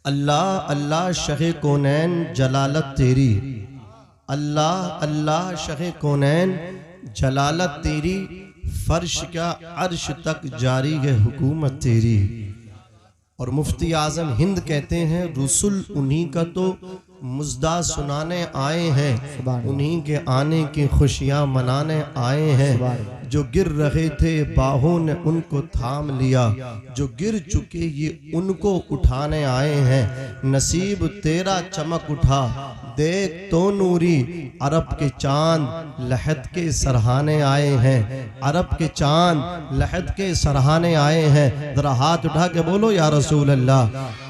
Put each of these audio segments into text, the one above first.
अल्लाह अल्लाह शहे कौनैन जलालत तेरी, अल्लाह अल्लाह शहे कौनैन जलालत तेरी, फर्श क्या अर्श तक जारी है हुकूमत तेरी। और मुफ्ती आजम हिंद कहते हैं रसूल उन्हीं का तो मुज़्दा सुनाने आए हैं, उन्हीं के आने की खुशियाँ मनाने आए हैं। जो गिर रहे थे बाहों ने उनको थाम लिया, जो गिर चुके ये उनको उठाने आए हैं। नसीब तेरा चमक उठा देख तो नूरी, अरब के चांद लहद के सरहाने आए हैं, अरब के चांद लहद के सरहाने आए हैं। जरा हाथ उठा के बोलो या रसूल अल्लाह।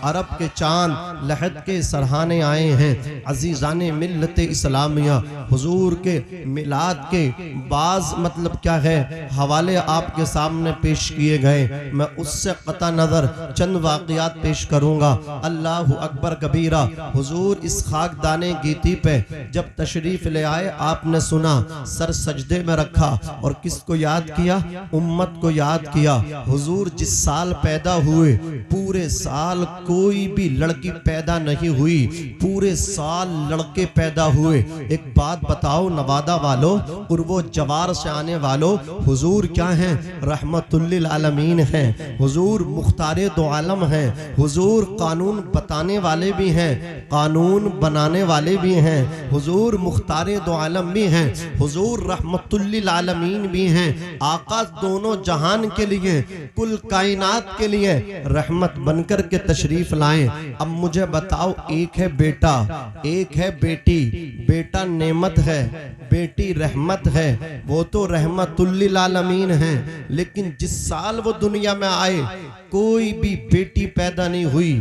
अरब के चांद लहद के सरहाने आए हैं। अजीज़ाने मिल्लत इस्लामिया हुजूर के मिलाद के बाज मतलब क्या है हवाले आपके सामने पेश किए गए। मैं उससे कता नजर चंद वाक़ियात पेश करूंगा। अल्लाह अकबर कबीरा। हुजूर इस खाकदाने गीती पे जब तशरीफ ले आए आपने सुना, सर सजदे में रखा और किसको याद किया? उम्मत को याद किया। हुजूर जिस साल पैदा हुए पूरे साल कोई भी लड़की पैदा नहीं हुई, पूरे साल लड़के पैदा हुए। एक बात बताओ नवादा वालों, कुर्बो जवार से आने वालों, हुजूर क्या हैं? रहमतुल्लिल आलमीन हैं। हुजूर मुख्तारे दो आलम हैं। हुजूर कानून बताने वाले भी हैं, कानून बनाने वाले भी हैं। हुजूर मुख्तारे दो आलम भी हैं। हुजूर रहमतुल्लिल आलमीन भी हैं। आका दोनों जहान के लिए, कुल कायनात के लिए रहमत बनकर के तशरीफ लाएं। अब मुझे बताओ, एक है बेटा, एक है बेटी। बेटा नेमत है, बेटी रहमत है। वो तो रहमतुल्लिल आलमीन है, लेकिन जिस साल वो दुनिया में आए कोई भी बेटी पैदा नहीं हुई,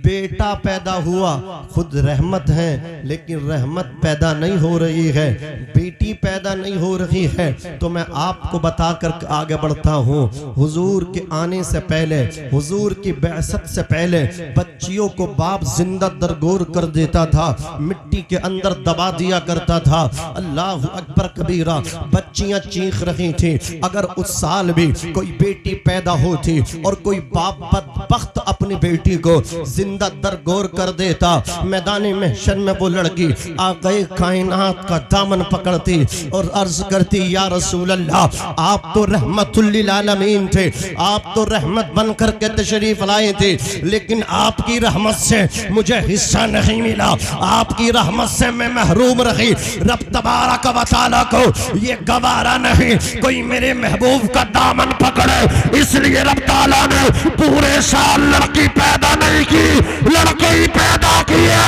बेटा पैदा हुआ। खुद रहमत है लेकिन रहमत पैदा नहीं हो रही है, बेटी पैदा नहीं हो रही है। तो मैं आपको बताकर आगे बढ़ता हूँ। हुजूर के आने से पहले, हुजूर की बेअसत से पहले बच्चियों को बाप जिंदा दरगोर कर देता था, मिट्टी के अंदर दबा दिया करता था। अल्लाह अकबर कबीरा। बच्चियां चीख रही थी। अगर उस साल भी कोई बेटी पैदा होती और कोई बाप बदबख्त अपनी बेटी को जिंदा दरगोर कर देता, मैदान महशर में वो लड़की आगे कायनात का दामन पकड़ती और अर्ज करती, या रसूल अल्लाह, आप तो रहमतुल्लिल आलमीन थे, आप तो रहमत बन करके तशरीफ लाए थे, लेकिन आपकी रहमत से मुझे हिस्सा नहीं मिला, आपकी रहमत से मैं महरूम रही। रब तबारक व तआला को ये गवारा नहीं कोई मेरे महबूब का दामन पकड़े, इसलिए रब तआला ने पूरे साल लड़की पैदा नहीं की, लड़के ही पैदा किए।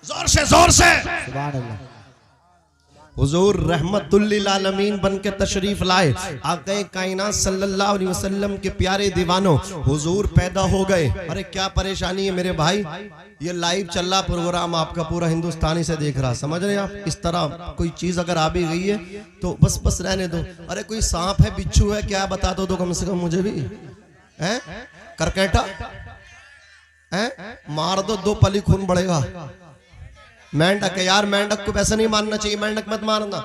जोर से सुभान अल्लाह। हुजूर रहमतुल्लिल आलमीन बन के तशरीफ लाए। आक़े कायनात सल्लल्लाहु अलैहि वसल्लम के प्यारे दीवानों, हुजूर पैदा हो गए। अरे क्या परेशानी है मेरे भाई, ये लाइव चल रहा प्रोग्राम आपका, पूरा हिंदुस्तानी से देख रहा, समझ रहे हैं आप? इस तरह कोई चीज अगर आ भी गई है तो बस रहने दो। अरे कोई सांप है, बिच्छू है, क्या बता दो तो कम से कम मुझे भी है। करकेटा है, मार दो, 2 पली खून बढ़ेगा। मेंढक है यार, मेंढक को वैसे नहीं मारना चाहिए, मेंढक मत मारना।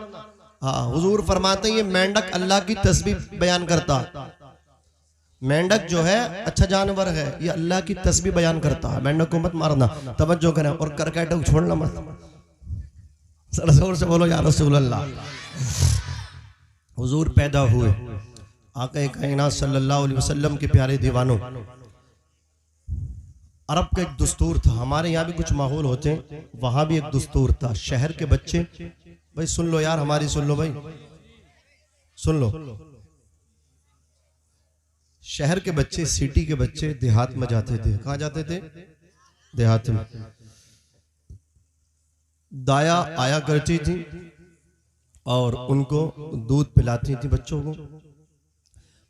हाँ, हुजूर फरमाते हैं ये मेंढक अल्लाह की तस्बीह बयान करता। मेंढक जो है अच्छा जानवर है, ये अल्लाह की तस्बीह बयान करता है। मेंढक को मत मारना, तवज्जो करें। और करकेटे को छोड़ना मत। जोर से बोलो या रसूल अल्लाह। हुजूर पैदा हुए। आक़ा कायनात सल्लल्लाहु अलैहि वसल्लम के प्यारे दीवानों, अरब का एक दस्तूर था। हमारे यहाँ भी कुछ माहौल होते हैं, वहां भी एक दस्तूर था। शहर के बच्चे, भाई सुन लो यार, हमारी सुन लो भाई, सुन लो। शहर के बच्चे, सिटी के बच्चे देहात में जाते थे। कहाँ जाते थे? देहात में। दाया आया करती थी और उनको दूध पिलाती थी बच्चों को,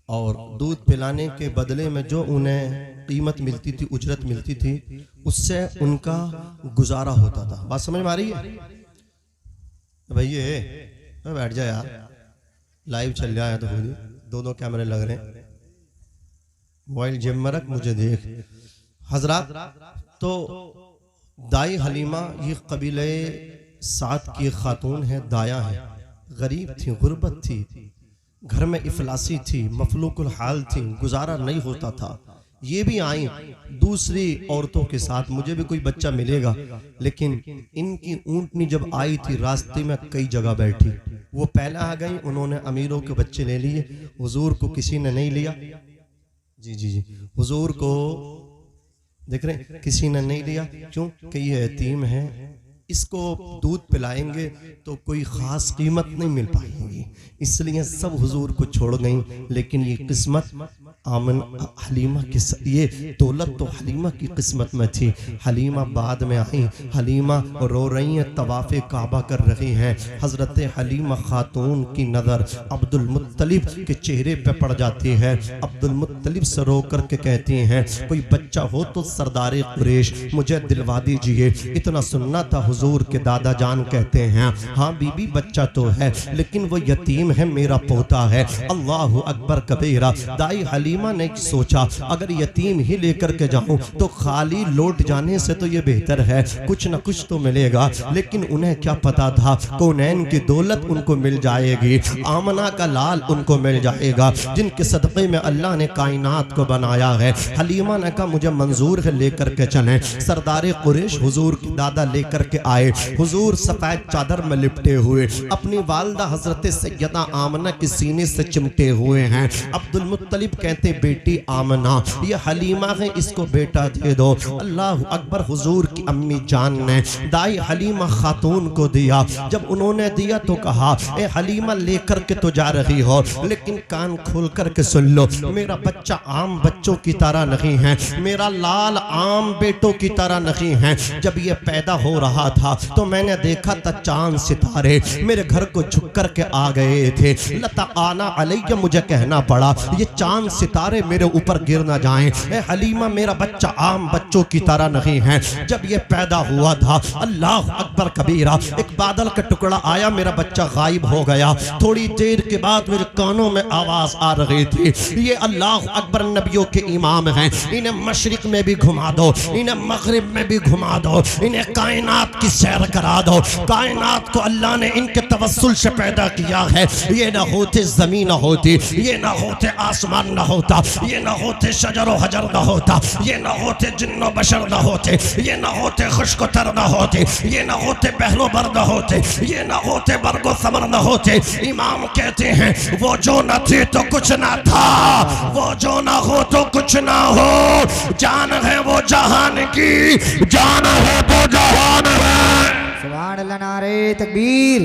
और दूध पिलाने के बदले में जो उन्हें कीमत मिलती थी, उजरत मिलती थी, उससे उनका गुजारा होता था। बात समझ में आ रही है? भैया बैठ जा यार, लाइव चल रहा है तो 2 कैमरे लग रहे हैं, मोबाइल जेब में रख, मुझे देख। हजरात, तो दाई हलीमा ये कबीले साथ की खातून है, दाया है, गरीब थी, गुर्बत थी, घर में इफलासी थी, मफलूकुल हाल थी, गुजारा नहीं होता था। ये भी आई दूसरी औरतों के साथ, मुझे भी कोई बच्चा मिलेगा, लेकिन इनकी ऊँटनी जब आई थी रास्ते में कई जगह बैठी, वो पहले आ गई, उन्होंने अमीरों के बच्चे ले लिए, हुजूर को किसी ने नहीं लिया। जी जी जी, हुजूर को देख रहे हैं, किसी ने नहीं लिया। क्यों? कि ये यतीम है, इसको दूध पिलाएंगे तो कोई ख़ास कीमत नहीं मिल पाएगी, इसलिए सब हुजूर को छोड़ गई। लेकिन ये किस्मत आमन हलीमा की, ये दौलत तो हलीमा की किस्मत में थी। हलीमा बाद में आई, हलीमा रो रही हैं, तवाफ़े काबा कर रही हैं। हज़रत हलीमा खातून की नज़र अब्दुल मुत्तलिब के चेहरे पे पड़ जाती है। अब्दुल मुत्तलिब से रो कर के कहती हैं, कोई बच्चा हो तो सरदार कुरैश मुझे दिलवा दीजिए। इतना सुनना था। हुजूर के दादा जान कहते हैं, हाँ बीबी बच्चा तो है, लेकिन वो यतीम है, मेरा पोता है। अल्लाह अकबर कबीरा। दाई हलीमा ने सोचा, अगर यतीम ही लेकर के जाऊं तो खाली लौट जाने से तो ये बेहतर है, कुछ न कुछ तो मिलेगा। लेकिन उन्हें क्या पता था, कौनैन की दौलत उनको मिल जाएगी, आमना का लाल उनको मिल जाएगा, जिनके सदक़े में अल्लाह ने कायनात को बनाया है। हलीमा ने कहा, मुझे मंजूर है, लेकर के चलें। सरदार कुरैश हुजूर के दादा लेकर के आए। हुजूर सफेद चादर में लिपटे हुए, अपनी वालदा हजरत सैयदा आमना के सीने से चिमटे हुए हैं। अब्दुल मुत्तलिब कहते, बेटी आमना, ये हलीमा है, इसको बेटा दे दो। अल्लाह अकबर। हुजूर की अम्मी जान ने दाई हलीमा खातून को दिया। जब उन्होंने दिया तो कहा, ए हलीमा लेकर के तो जा रही हो, लेकिन कान खोल कर के सुन लो, मेरा बच्चा आम बच्चों की तरह नहीं है, मेरा लाल आम बेटों की तरह नहीं है। जब ये पैदा हो रहा था तो मैंने देखा था चांद सितारे मेरे घर को झुक कर के आ गए थे। लता आना अलैया, मुझे कहना पड़ा, ये चांद सितारे मेरे ऊपर गिर ना जाएं। ए हलीमा, मेरा बच्चा आम बच्चों की तरह नहीं है। जब ये पैदा हुआ था, अल्लाह अकबर कबीरा, एक बादल का टुकड़ा आया, मेरा बच्चा गायब हो गया। थोड़ी देर के बाद मेरे कानों में आवाज आ रही थी, ये अल्लाह अकबर नबियों के इमाम हैं, इन्हें मशरिक में भी घुमा दो, इन्हें मगरिब में भी घुमा दो, इन्हें कायनात की सैर करा दो। कायनात को अल्लाह ने इनके तवस्सुल से पैदा किया है। ये ना होते जमीन ना होती, ये ना होते आसमान ना होता, ये ना होते शजर व हजर ना होता, ये ना होते जिन्नो बशर ना होते, ये ना होते खुश्क तर ना होते, ये ना होते बहरो बर ना होते, ये ना होते बरगो समर ना होते। इमाम कहते हैं, वो जो न थे तो कुछ ना था, वो जो ना हो तो कुछ ना हो। जान है वो जहान की, जान है वो जहान है। सुभान अल्लाह। नारे तकबीर,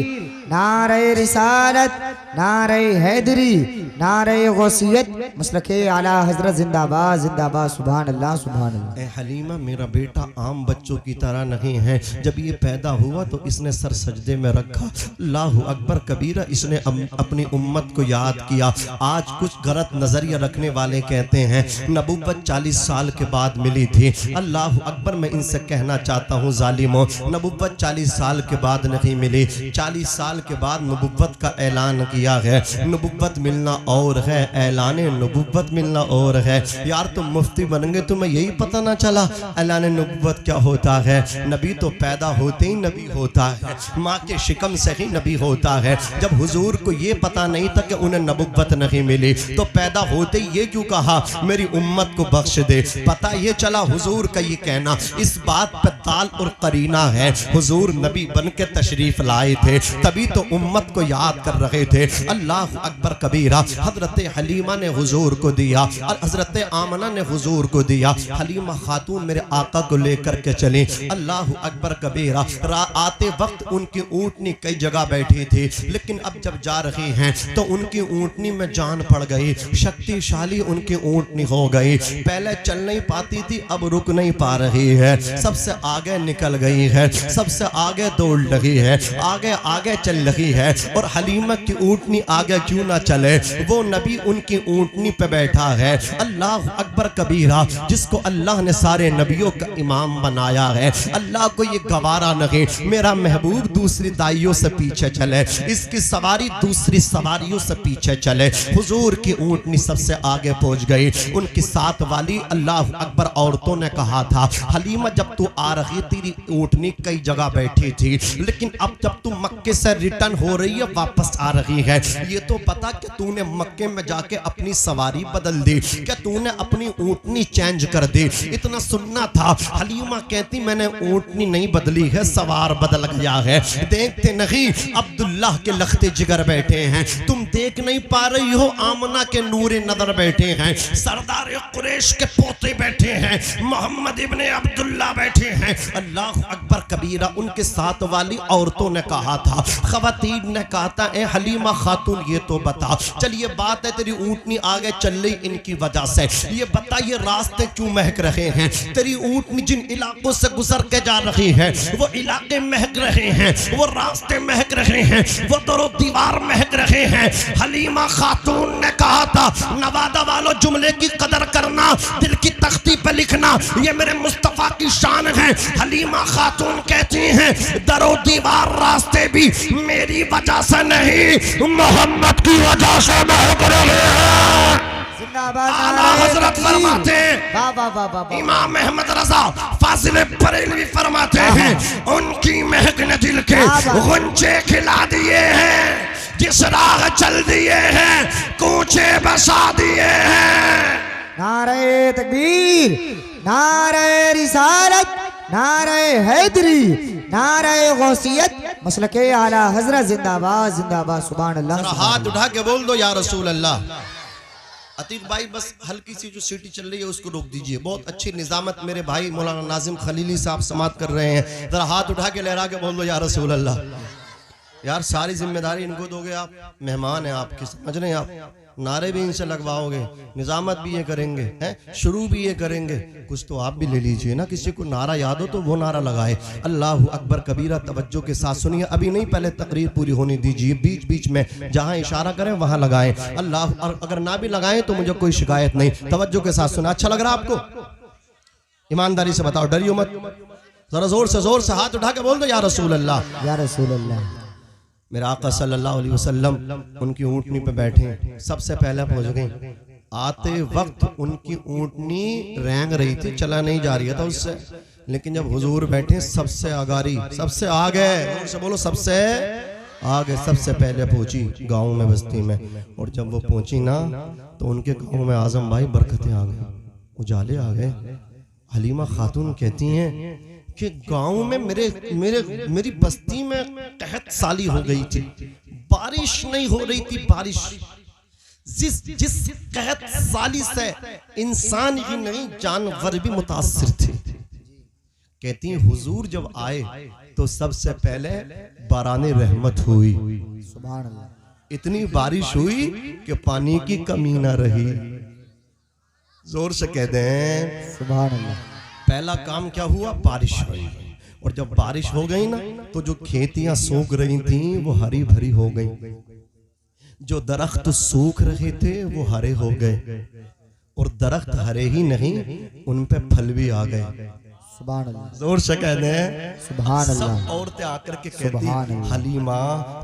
नारे रिसालत, नारे हैदरी, नारे गौसियत, मसलके आला हजरत जिंदाबाद जिंदाबाद। सुभान अल्लाह सुभान अल्लाह। ए हलीमा, मेरा बेटा आम बच्चों की तरह नहीं है। जब ये पैदा हुआ तो इसने सर सजदे में रखा। अल्लाह अकबर कबीरा। इसने अपनी उम्मत को याद किया। आज कुछ गलत नजरिया रखने वाले कहते हैं नबुव्वत 40 साल के बाद मिली थी। अल्लाह अकबर, मैं इनसे कहना चाहता हूँ, जालिमों, नबुव्वत 40 साल के बाद नहीं मिली। 40 साल के बाद नबुव्वत का ऐलान किया है। नबुव्वत मिलना और है, ऐलान नबुव्वत मिलना और है। यार तुम मुफ्ती बनेंगे, तुम्हें यही पता ना चला ऐलान नबुव्वत क्या होता है? नबी तो पैदा होते ही नबी होता है, माँ के शिकम से ही नबी होता है। जब हुजूर को ये पता नहीं था कि उन्हें नबुव्वत नहीं मिली, तो पैदा होते ही ये क्यों कहा मेरी उम्मत को बख्श दे? पता ये चला हुजूर का ये कहना इस बात पर दाल और करीना है, हुजूर नबी बन के तशरीफ लाए थे, तभी तो उम्मत को याद कर रहे थे। अल्लाह अकबर कबीरा। हजरत हलीमा ने हुजूर को दिया और हजरत आमना ने हुजूर को दिया। हलीमा खातून मेरे आका को लेकर के चली। अल्लाह अकबर कबीरा। आते वक्त उनकी ऊँटनी कई जगह बैठी थी, लेकिन अब जब जा रही हैं तो उनकी ऊँटनी में जान पड़ गई। शक्तिशाली उनकी ऊँटनी हो गई। पहले चल नहीं पाती थी, अब रुक नहीं पा रही है, सबसे आगे निकल गई है, सबसे आगे दौड़ लगी है, आगे आगे चल रही है। और हलीमा की ऊँटनी आगे क्यों ना चले? वो नबी उनकी ऊँटनी पे बैठा है। अल्लाह अकबर कबीरा। जिसको अल्लाह ने सारे नबियों का इमाम बनाया है, अल्लाह को ये गवारा नहीं मेरा महबूब दूसरी दाइयों से पीछे चले, इसकी सवारी दूसरी सवारियों से पीछे चले। हुजूर की ऊँटनी सबसे आगे पहुंच गई। उनकी साथ वाली अल्लाह अकबर औरतों ने कहा था, हलीमा जब तू आ रही तेरी ऊँटनी कई जगह बैठी थी, लेकिन अब जब तू मक्के से रिटर्न हो रही है, वापस आ रही है। ये तो पता कि तूने मक्के में जाके अपनी सवारी बदल दी, क्या तूने अपनी ऊँटनी चेंज कर दी, इतना सुनना था। हलीमा कहती मैंने ऊँटनी नहीं बदली है, सवार बदल गया है। देखते नहीं अब्दुल्लाह के लखते जिगर बैठे हैं, तुम देख नहीं पा रही हो आमना के नूरे नजर बैठे हैं, सरदार कुरैश के पोते बैठे हैं, मोहम्मद इब्ने अब्दुल्ला बैठे हैं। अल्लाह अकबर कबीरा। उनके साथ वाली औरतों ने कहा था, खवातीन ने कहा था, ए हलीमा खातून ये तो बता, चल ये बात है तेरी ऊँटनी आगे चल रही इनकी वजह से, ये बता ये रास्ते क्यों महक रहे हैं, तेरी ऊँटनी जिन इलाकों से गुजर के जा रही है वो इलाके महक रहे हैं, वो रास्ते महक रहे हैं, वो दरो दीवार महक रहे हैं। हलीमा खातून ने कहा था, नवादा वालों जुमले की कदर करना, दिल की तख्ती पे लिखना, ये मेरे मुस्तफा की शान है। हलीमा खातून कहती हैं, दरो दीवार रास्ते भी मेरी वजह से नहीं मोहम्मद की वजह से महक रहे हैं। आला हजरत फरमाते हैं, इमाम अहमद रजा फाजिल बरेलवी फरमाते हैं, उनकी महक ने दिल के गुंजे खिला दिए हैं, जिस राह चल दिए हैं कूचे बसा दिए हैं। नारे तकबीर, नारे रिसालत, नारे हैदरी, नारे गौसियत, मसलके आला हजरत जिंदाबाद जिंदाबाद। सुभान अल्लाह। हाथ उठा के बोल दो या रसूल अल्लाह। अतीक भाई बस हल्की सी जो सीटी चल रही है उसको रोक दीजिए। बहुत अच्छी निजामत मेरे भाई मौलाना नाजिम खलीली साहब समात कर रहे हैं, जरा हाथ उठा के लहरा के बोल दो या रसूल अल्लाह। यार सारी जिम्मेदारी इनको दोगे आप, मेहमान हैं आपके, समझ रहे हैं आप, नारे भी इनसे लगवाओगे, निजामत भी ये करेंगे हैं, शुरू भी ये करेंगे, कुछ तो आप भी ले लीजिए ना। किसी को नारा याद हो तो वो नारा लगाए। अल्लाह अकबर कबीरा। तवज्जो के साथ सुनिए, अभी नहीं पहले तकरीर पूरी होने दीजिए, बीच बीच में जहां इशारा करें वहां लगाएं। अल्लाह, अगर ना भी लगाएं तो मुझे कोई शिकायत नहीं। तवज्जो के साथ सुना। अच्छा लग रहा आपको? ईमानदारी से बताओ, डरियो मत, जरा जोर से हाथ उठा के बोल दो या रसूल अल्लाह, या रसूल अल्लाह। मेरे आका सल्लल्लाहु अलैहि वसल्लम उनकी ऊँटनी पे बैठे, सबसे पहले पहुंच गए। आते वक्त उनकी ऊँटनी रेंग रही थी, चला नहीं जा रही था उससे, लेकिन जब हुजूर बैठे सबसे आगारी, सबसे आगे, से बोलो सबसे आगे, सबसे पहले पहुंची गांव में, बस्ती में। और जब वो पहुंची ना तो उनके गांव में आजम भाई बरकतें आ गई, उजाले आ गए। हलीमा खातून कहती हैं कि गांव में मेरी बस्ती में कहत साली हो गई थी, बारिश नहीं हो रही थी। बारिश जिस कहत साली से इंसान ही नहीं जानवर भी मुतासिर थे। कहती हैं हुजूर जब आए तो सबसे पहले बाराने रहमत हुई, सुभान अल्लाह। इतनी बारिश हुई कि पानी की कमी ना रही। जोर से कह दें सुभान अल्लाह। पहला काम क्या हुआ? बारिश हुई, और जब बारिश हो गई ना तो जो खेतियां सूख रही थी वो हरी भरी हो गई, जो दरख्त सूख रहे थे वो हरे हो गए, और दरख्त हरे ही नहीं उन पे फल भी आ गए। सुभान अल्लाह। जोर से कहते हैं सुभान अल्लाह। सब औरतें आकर के कहती हलीमा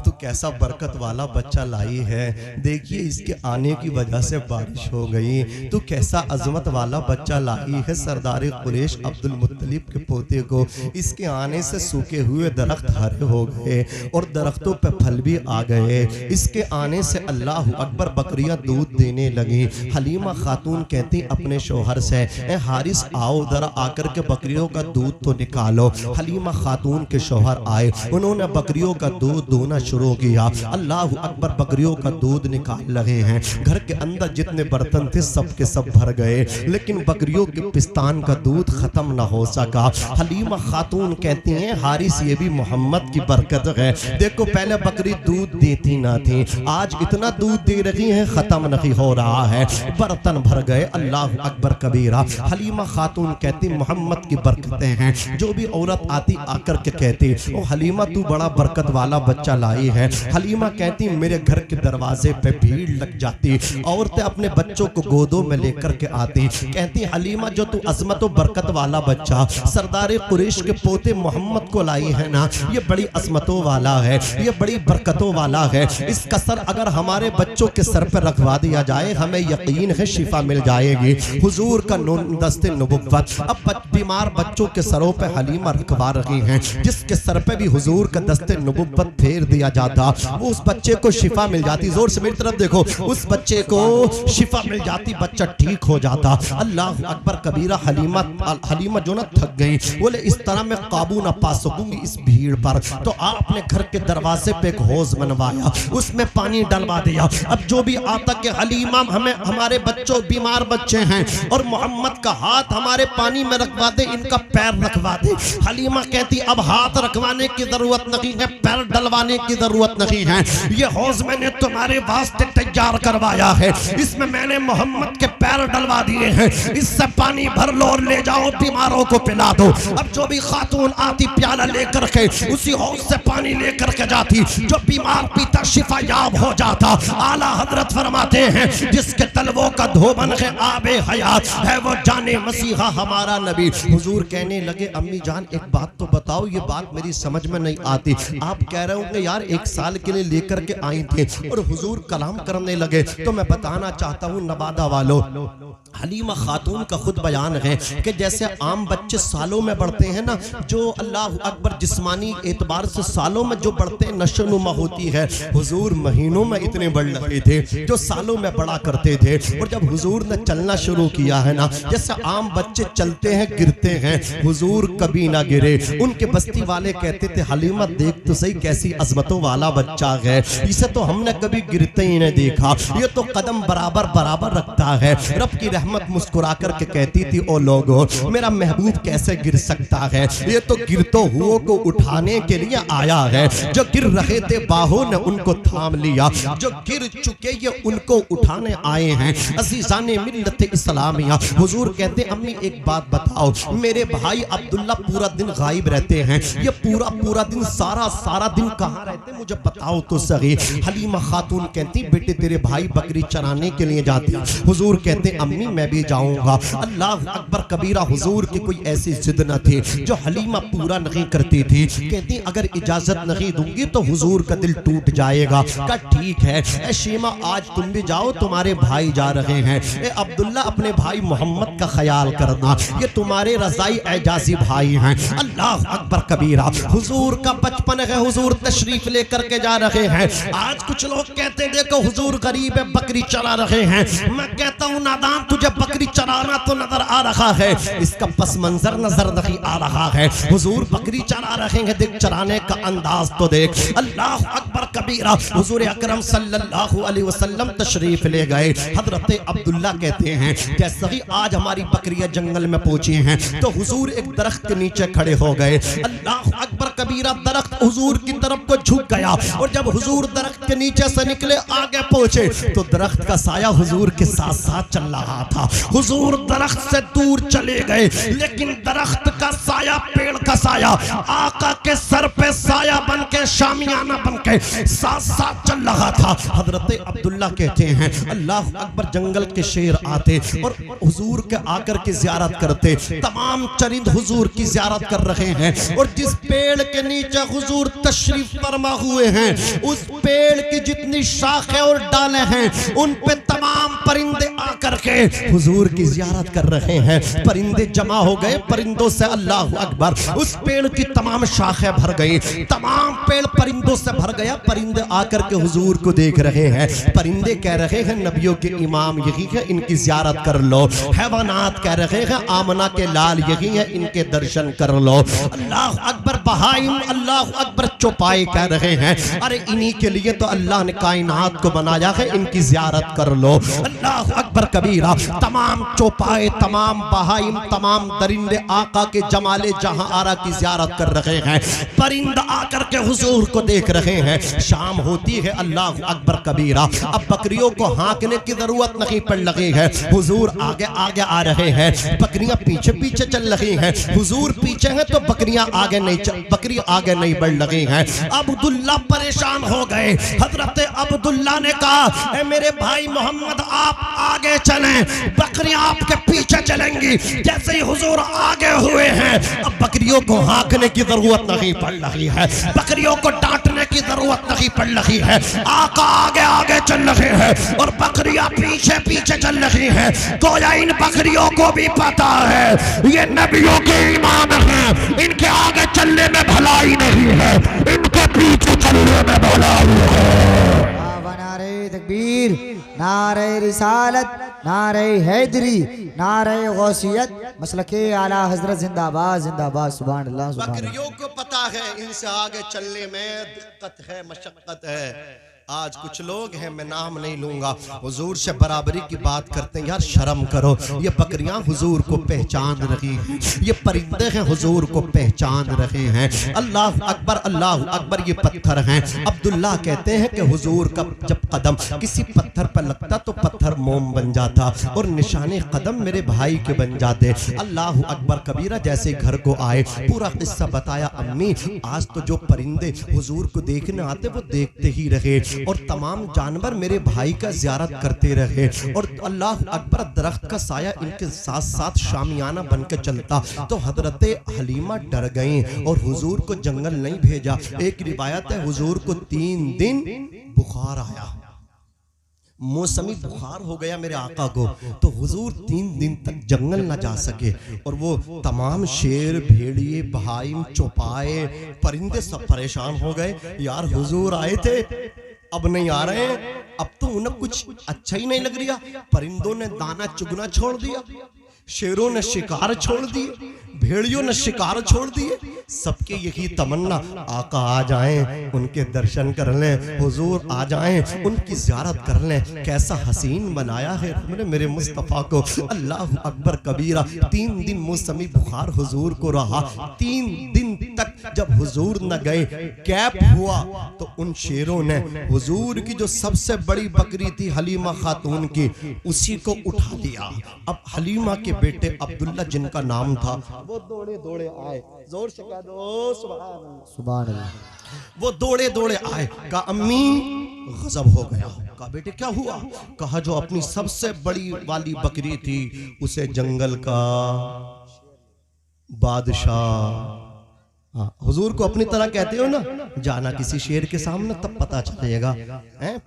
तू कैसा बरकत वाला बच्चा लाई है, देखिए इसके आने की वजह से बारिश हो गई, तू कैसा अजमत वाला बच्चा लाई है सरदार कुरैश अब्दुल मुत्तलिब के पोते को, इसके आने से सूखे हुए दरख्त हरे हो गए और दरख्तों पे फल भी आ गए, इसके आने से अल्लाह अकबर बकरियां दूध देने लगी। हलीमा खातून कहती अपने शोहर से, ए हारिस आओ जरा आकर के बकरियों का दूध तो निकालो। हलीमा खातून के शौहर आए, उन्होंने बकरियों का दूध दूना शुरू किया। अल्लाह अकबर, बकरियों का दूध निकाल रहे हैं, घर के अंदर जितने बर्तन थे सब के सब भर गए, लेकिन बकरियों के पिस्तान का दूध खत्म ना हो सका। हलीमा खातून कहती हैं हारिस ये भी मोहम्मद की बरकत है, देखो पहले बकरी दूध देती ना थी, आज इतना दूध दे रही है खत्म नहीं हो रहा है, बर्तन भर गए। अल्लाह अकबर कबीरा। हलीमा खातून कहती मोहम्मद की बरकतें हैं। जो भी औरत आती आकर के कहती ओ हलीमा तू बड़ा बरकत वाला बच्चा लाई है। हलीमा कहती मेरे घर के दरवाजे पे भीड़ लग जाती, औरतें अपने बच्चों को गोदों में लेकर के आती, कहती हलीमा जो तू अजमत व बरकत वाला बच्चा सरदार कुरैश के पोते मोहम्मद को लाई है ना, ये बड़ी अजमतों वाला है, ये बड़ी बरकतों वाला है, इसका सर अगर हमारे बच्चों के सर पर रखवा दिया जाए हमें यकीन है शिफा मिल जाएगी। हुजूर का दस्ते नबुव्वत। अब बीमार बच्चों के सरों पे हलीमा रखवा रही हैं, जिसके सर पे भी हुजूर का दस्ते नबुव्वत फेर दिया जाता, वो उस बच्चे को शिफा मिल जाती। जोर से मेरी तरफ देखो, उस बच्चे को शिफा मिल जाती, बच्चा ठीक हो जाता। अल्लाह अकबर कबीरा। हलीमा जो ना थक गई, बोले इस तरह मैं काबू ना पा सकूंगी इस भीड़ पर, तो आपने घर के दरवाजे पे एक हौज बनवाया, उसमें पानी डलवा दिया। अब जो भी आता कि हलीमा हमें हमारे बच्चों बीमार बच्चे हैं और मोहम्मद का हाथ हमारे पानी में रखवा दे, इनका पैर रखवा दे। हलीमा कहती अब हाथ रखवाने की जरूरत नहीं है, पैर डलवाने की जरूरत नहीं है, ये हौज मैंने तुम्हारे वास्ते तैयार करवाया है, इसमें मैंने मोहम्मद के पैर डलवा दिए हैं, इससे पानी भर लो और ले जाओ बीमारों को पिला दो। अब जो भी खातून आती प्याला लेकर के उसी हौज से पानी लेकर के जाती, जो बीमार पीता शिफा याब हो जाता। आला हजरत फरमाते हैं जिसके तलवों का धोबन है आबे हयात है, वो जाने मसीहा हमारा नबी। हुजूर कहने लगे अम्मी जान एक बात तो बताओ, ये बात मेरी समझ में नहीं आती। आप कह रहे होंगे यार 1 साल के लिए लेकर के आई थी, और हुजूर कलाम करने लगे, तो मैं बताना चाहता हूँ नवादा वालों, हलीमा खातून का खुद बयान है कि जैसे आम बच्चे सालों में बढ़ते हैं ना, जो अल्लाह अकबर जिस्मानी एतबार से सालों में जो बढ़ते हैं नशोनुमा होती है, हुजूर महीनों में इतने बढ़ लगे थे जो सालों में बड़ा करते थे। और जब हुजूर ने चलना शुरू किया है ना, जैसे आम बच्चे चलते हैं गिरते हैं, हुजूर कभी ना गिरे। उनके बस्ती वाले कहते थे हलीमा देख तो सही कैसी अजमतों वाला बच्चा है, इसे तो हमने कभी गिरते ही नहीं देखा, ये तो कदम बराबर बराबर रखता है। रब की रहमत मुस्कुरा करके कहती थी ओ लोगों मेरा महबूब कैसे गिर सकता है, ये तो गिरतो हुओं को उठाने के लिए आया है, जो गिर रहे थे बाहों ने उनको थाम लिया, जो गिर चुके ये उनको उठाने आए हैं। अज़ीज़ाने मिल्लत इस्लामिया। हुजूर कहते अम्मी एक बात बताओ, मेरे भाई अब्दुल्ला पूरा दिन गायब रहते हैं, ये पूरा दिन सारा दिन कहाँ रहते मुझे बताओ तो सही। हलीमा खातून कहती बेटे तेरे भाई बकरी चराने के लिए जाते हैं। हुजूर कहते अम्मी मैं भी जाऊंगा। अल्लाह अकबर कबीरा। हुजूर की कोई ऐसी जिद न थी जो हलीमा पूरा नहीं करती थी। कहती अगर इजाजत नहीं दूंगी तो हुजूर का दिल टूट जाएगा। कहा ठीक है ए शीमा आज तुम भी जाओ, तुम्हारे भाई जा रहे हैं। ए अब्दुल्ला अपने भाई मोहम्मद का ख्याल करना, ये तुम्हारे रजाई एजाजी भाई हैं। अल्लाह अकबर कबीरा। हुजूर का बचपन है, हुजूर तशरीफ लेकर के जा रहे हैं। आज कुछ लोग कहते देखो हुजूर गरीब है बकरी चला रहे हैं, मैं कहता हूँ नादान तुझे बकरी चराना तो नजर आ रहा है, इसका पस मंजर नजर नहीं आ रहा है। हुजूर बकरी चरा रहे हैं, देख चराने का अंदाज तो देख। अल्लाह अकबर कबीरा। हुजूर अकरम सल्लल्लाहु अलैहि वसल्लम तशरीफ ले गए। हजरत अब्दुल्ला कहते हैं जैसे ही आज हमारी बकरियां जंगल में पहुंची हैं तो हुजूर एक दरख्त के नीचे खड़े हो गए। अल्लाह अकबर कबीरा। दरख्त हुजूर की तरफ को झुक गया और जब हुजूर दरख्त के नीचे से निकले आगे पहुंचे तो दरख्त का साया हुजूर के साथ साथ चल रहा था। हुजूर दरख्त से दूर चले गए लेकिन दरख्त का साया, पेड़ का साया आका के सर पे साया बन के शामियाना बन के साथ साथ चल रहा था। हजरत अब्दुल्ला कहते हैं अल्लाह अकबर। जंगल के शेर आते और हुजूर के आकर के जियारत करते। तमाम चरिंद हुजूर की जियारत कर रहे हैं और जिस पेड़ के नीचे हुजूर तशरीफ फरमा हुए हैं उस पेड़ की जितनी शाखें और डाले हैं उन पे तमाम परिंदे आकर के हुजूर की जियारत कर रहे हैं। परिंदे जमा हो गए, परिंदों से अल्लाह अकबर उस पेड़ की तमाम शाखें भर गई, तमाम पेड़ परिंदों से भर गया। परिंदे आकर के हुजूर को देख रहे हैं। परिंदे कह रहे हैं नबियों के इमाम यही है, इनकी जियारत कर लो। हैवानात कह रहे हैं आमना के लाल यही है, इनके दर्शन कर लो। अल्लाह अकबर। बहाइम अल्लाह अकबर। चौपाई कह रहे हैं अरे इन्हीं के लिए तो अल्लाह ने कायनात को बनाया है, इनकी जियारत कर लो। अल्लाह अकबर कबीरा। तमाम चौपाए, तमाम बहाइम, तमाम दरिंदे आका के जमाले जहां आरा की जियारत कर रहे हैं। परिंदा आकर के हुजूर को देख रहे हैं। शाम होती है अल्लाह अकबर कबीरा। अब बकरियों को हाँकने की जरूरत नहीं पड़ रही है, हुजूर आगे आगे आ रहे हैं, बकरियां पीछे पीछे चल रही हैं। हुजूर पीछे हैं तो बकरियां आगे नहीं बकरी आगे नहीं बढ़ लगी है। अब्दुल्ला परेशान हो गए। हजरत अब्दुल्ला ने कहा, ए मेरे भाई मोहम्मद आप आगे चलें, बकरियां आपके पीछे चलेंगी। जैसे ही हुजूर आगे हुए हैं, अब बकरियों को हाँकने की जरूरत नहीं पड़ रही है, बकरियों को डांटने की जरूरत नहीं पड़ रही है। आका आगे आगे चल रहे हैं और बकरियां पीछे पीछे चल रही हैं। गोया इन बकरियों को भी पता है ये नबियों के ईमान है, इनके आगे चलने में भलाई नहीं है, इनके पीछे चलने में भलाई है। नारे तकबीर, नारे रिसालत, नारे हैदरी, नारे गौसियत, मसलके आला हजरत जिंदाबाद जिंदाबाद। सुभान अल्लाह सुभान अल्लाह। बकरियों को पता है इनसे आगे चलने में दिक्कत है, मशक्कत है। आज कुछ लोग हैं, मैं नाम नहीं लूंगा, हुजूर से बराबरी की बात करते हैं। यार शर्म करो, ये बकरियां हुजूर को पहचान रही हैं, ये परिंदे हैं हुजूर को पहचान रहे हैं। अल्लाह अकबर, ये पत्थर हैं। अब्दुल्ला कहते हैं कि हुजूर का जब कदम किसी पत्थर पर लगता तो पत्थर मोम बन जाता और निशाने कदम मेरे भाई के बन जाते। अल्लाह अकबर कबीरा। जैसे घर को आए, पूरा किस्सा बताया। अम्मी आज तो जो परिंदे हुजूर को देखने आते वो देखते ही रहे और तमाम जानवर मेरे भाई का ज़ियारत करते रहे और अल्लाह अकबर, दरख्त का साया इनके साथ साथ शामियाना बन के चलता। तो हजरत हलीमा डर गई और हुजूर को जंगल नहीं भेजा। एक रिवायत है हुजूर को 3 दिन बुखार आया, मौसमी बुखार हो गया मेरे आका को, तो हुजूर 3 दिन तक जंगल ना जा सके और वो तमाम शेर, भेड़िए, बहाइम, चौपाए, परिंदे सब परेशान हो गए। यार हुजूर आए थे, अब नहीं आ रहे हैं, अब तो उन्हें कुछ अच्छा ही नहीं लग रहा। परिंदों ने दाना चुगना छोड़ दिया, शेरों ने शिकार छोड़ दिए, भेड़ियों ने शिकार छोड़ दिए। सबके यही तमन्ना, आका आ जाएं, उनके दर्शन कर लें, हुजूर आ जाएं, उनकी ज़ियारत कर लें। कैसा हसीन बनाया है हमने मेरे मुस्तफ़ा को। अल्लाह अकबर कबीरा। 3 दिन मौसमी बुखार हुजूर को रहा। 3 दिन तक जब हुजूर न गए, कैप हुआ तो उन शेरों ने हुजूर की जो सबसे बड़ी बकरी थी हलीमा खातून की, उसी को उठा लिया। अब हलीमा के बेटे अब्दुल्ला जिनका नाम था, वो दौड़े दौड़े आए। जोर से कह दो सुभान अल्लाह। वो दौड़े दौड़े आए। कहा अम्मी गजब हो गया। कहा बेटे क्या हुआ? कहा जो अपनी सबसे बड़ी वाली बकरी थी उसे जंगल का बादशाह, हाँ हुजूर को अपनी तरह कहते हो ना, जाना किसी शेर के सामने तब पता चलेगा,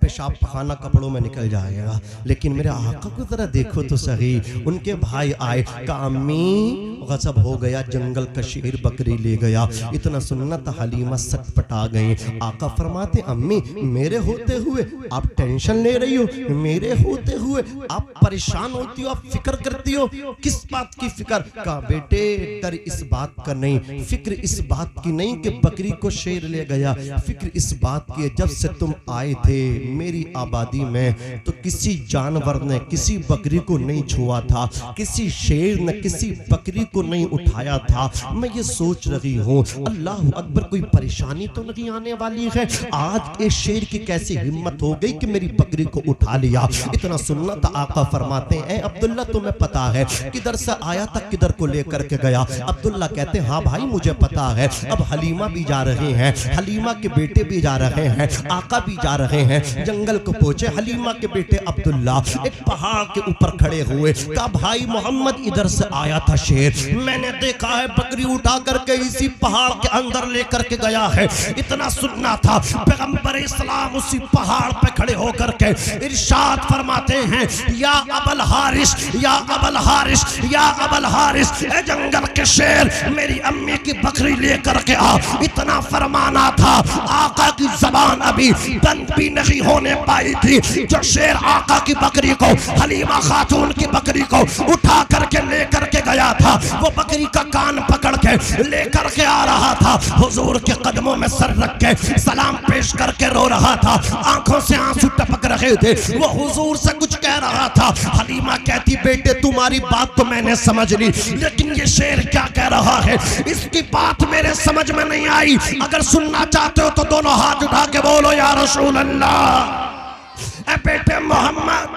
पेशाब पखाना कपड़ों में निकल जाएगा। लेकिन मेरे आका को जरा देखो तो सही। उनके भाई आए, कहा अम्मी गजब हो गया, जंगल का शेर बकरी ले गया। इतना सुनना था हलीमा सटपटा गई। आका फरमाते अम्मी मेरे होते हुए आप टेंशन ले रही हो, मेरे होते हुए आप परेशान होती हो, आप फिक्र करती हो, किस बात की फिक्र? कहा बेटे डर इस बात का नहीं, फिक्र इस बात की नहीं कि बकरी को शेर ले गया, फिक्र इस बात की जब से तुम आए थे मेरी आबादी में तो किसी जानवर ने किसी बकरी को नहीं छुआ था, किसी शेर ने किसी बकरी को नहीं उठाया था। मैं ये सोच रही हूँ अल्लाह अकबर कोई परेशानी तो नहीं आने वाली है। आज एक शेर की कैसी हिम्मत हो गई कि मेरी बकरी को उठा लिया। इतना सुनना था। आका फरमाते हैं अब्दुल्ला तुम्हें पता है किधर से आया था, किधर को लेकर के गया? अब्दुल्ला कहते हैं हाँ भाई मुझे पता है। अब हलीमा भी जा रहे हैं, हलीमा के बेटे भी जा रहे हैं, आका भी जा रहे हैं। जंगल को पहुंचे, हलीमा के बेटे अब्दुल्ला एक पहाड़ के ऊपर खड़े हुए। कहा भाई मोहम्मद इधर से आया था शेर, मैंने देखा है बकरी उठा करके इसी पहाड़ के अंदर लेकर के गया है। इतना सुनना था। पैगंबर इस्लाम उसी पहाड़ पे खड़े होकर के इरशाद फरमाते हैं या अबल हारिस, या अबल हारिस, या अबल हारिस, ए जंगल के शेर मेरी अम्मी की बकरी लेकर के आ। इतना फरमाना था, आका की जबान अभी बंद भी नहीं होने पाई थी। जो शेर आका की बकरी को, हलीमा खातून की बकरी को उठा करके लेकर के गया था, वो बकरी का कान पकड़ के लेकर के आ रहा था। हुजूर के कदमों में सर रख के सलाम पेश करके रो रहा था, आंखों से आंसू टपक रहे थे। वो हुजूर से कुछ कह रहा था। हलीमा कहती बेटे तुम्हारी बात तो मैंने समझ ली, लेकिन ये शेर क्या कह रहा है इसकी बात मेरे समझ में नहीं आई। अगर सुनना चाहते हो तो दोनों हाथ उठा के बोलो या रसूल अल्लाह। ए बेटे मोहम्मद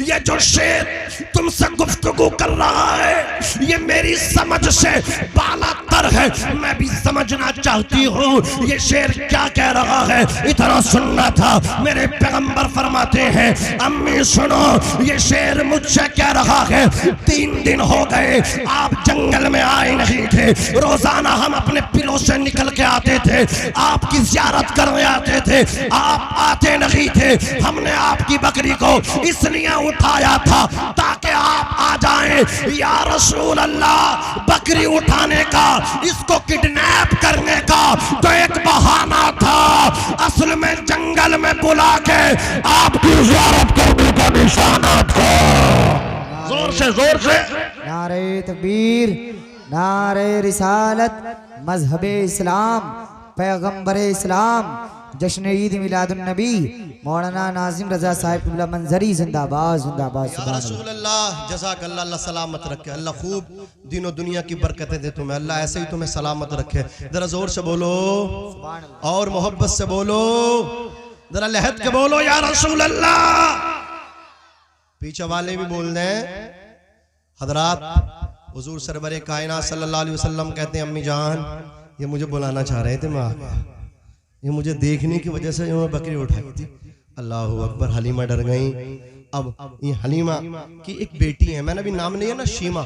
ये जो शेर तुमसे गुफ्तगू कर रहा है ये मेरी समझ से बालातर है, मैं भी समझना चाहती हूँ ये शेर क्या कह रहा है। इतना सुनना था। मेरे पैगंबर फरमाते हैं अम्मी सुनो ये शेर मुझसे कह रहा है 3 दिन हो गए आप जंगल में आए नहीं थे, रोजाना हम अपने पिलों से निकल के आते थे, आपकी ज़ियारत करने आते थे, आप आते नहीं थे। हमने आपकी बकरी को इसलिए उठाया था ताकि आप आ जाएं। या रसूल अल्लाह, बकरी उठाने का, इसको किडनैप करने का तो एक बहाना था, असल में जंगल में बुला के आपकी ज़ियारत करने का निशाना था। जोर से नारे तकबीर, नारे रिसालत, मजहबे इस्लाम, पैगंबर इस्लाम, जश्न ईद मिलादुन नबी मौलाना नाजिम रजा साहिब क़िबला मंजरी जिंदाबाद जिंदाबाद। या रसूल अल्लाह, जज़ाकल्लाह, अल्लाह सलामत रखे, अल्लाह खूब दीनों दुनिया की बरकतें दे तुम्हें, अल्लाह ऐसे ही तुम्हें सलामत रखे। जरा जोर से बोलो और मोहब्बत से बोलो, जरा लहद के बोलो या रसूल अल्लाह। पीछे वाले भी बोल दें हजरात। हुजूर सरवरे कायनात सल्लल्लाहु अलैहि वसल्लम कहते हैं अम्मी जान ये मुझे बुलाना चाह रहे थे, मैं आ गया, ये मुझे देखने की वजह से उन्होंने बकरी उठाई थी। अल्लाह अकबर, हलीमा डर गई। अब ये हलीमा की एक बेटी है, मैंने भी नाम नहीं है ना, शीमा।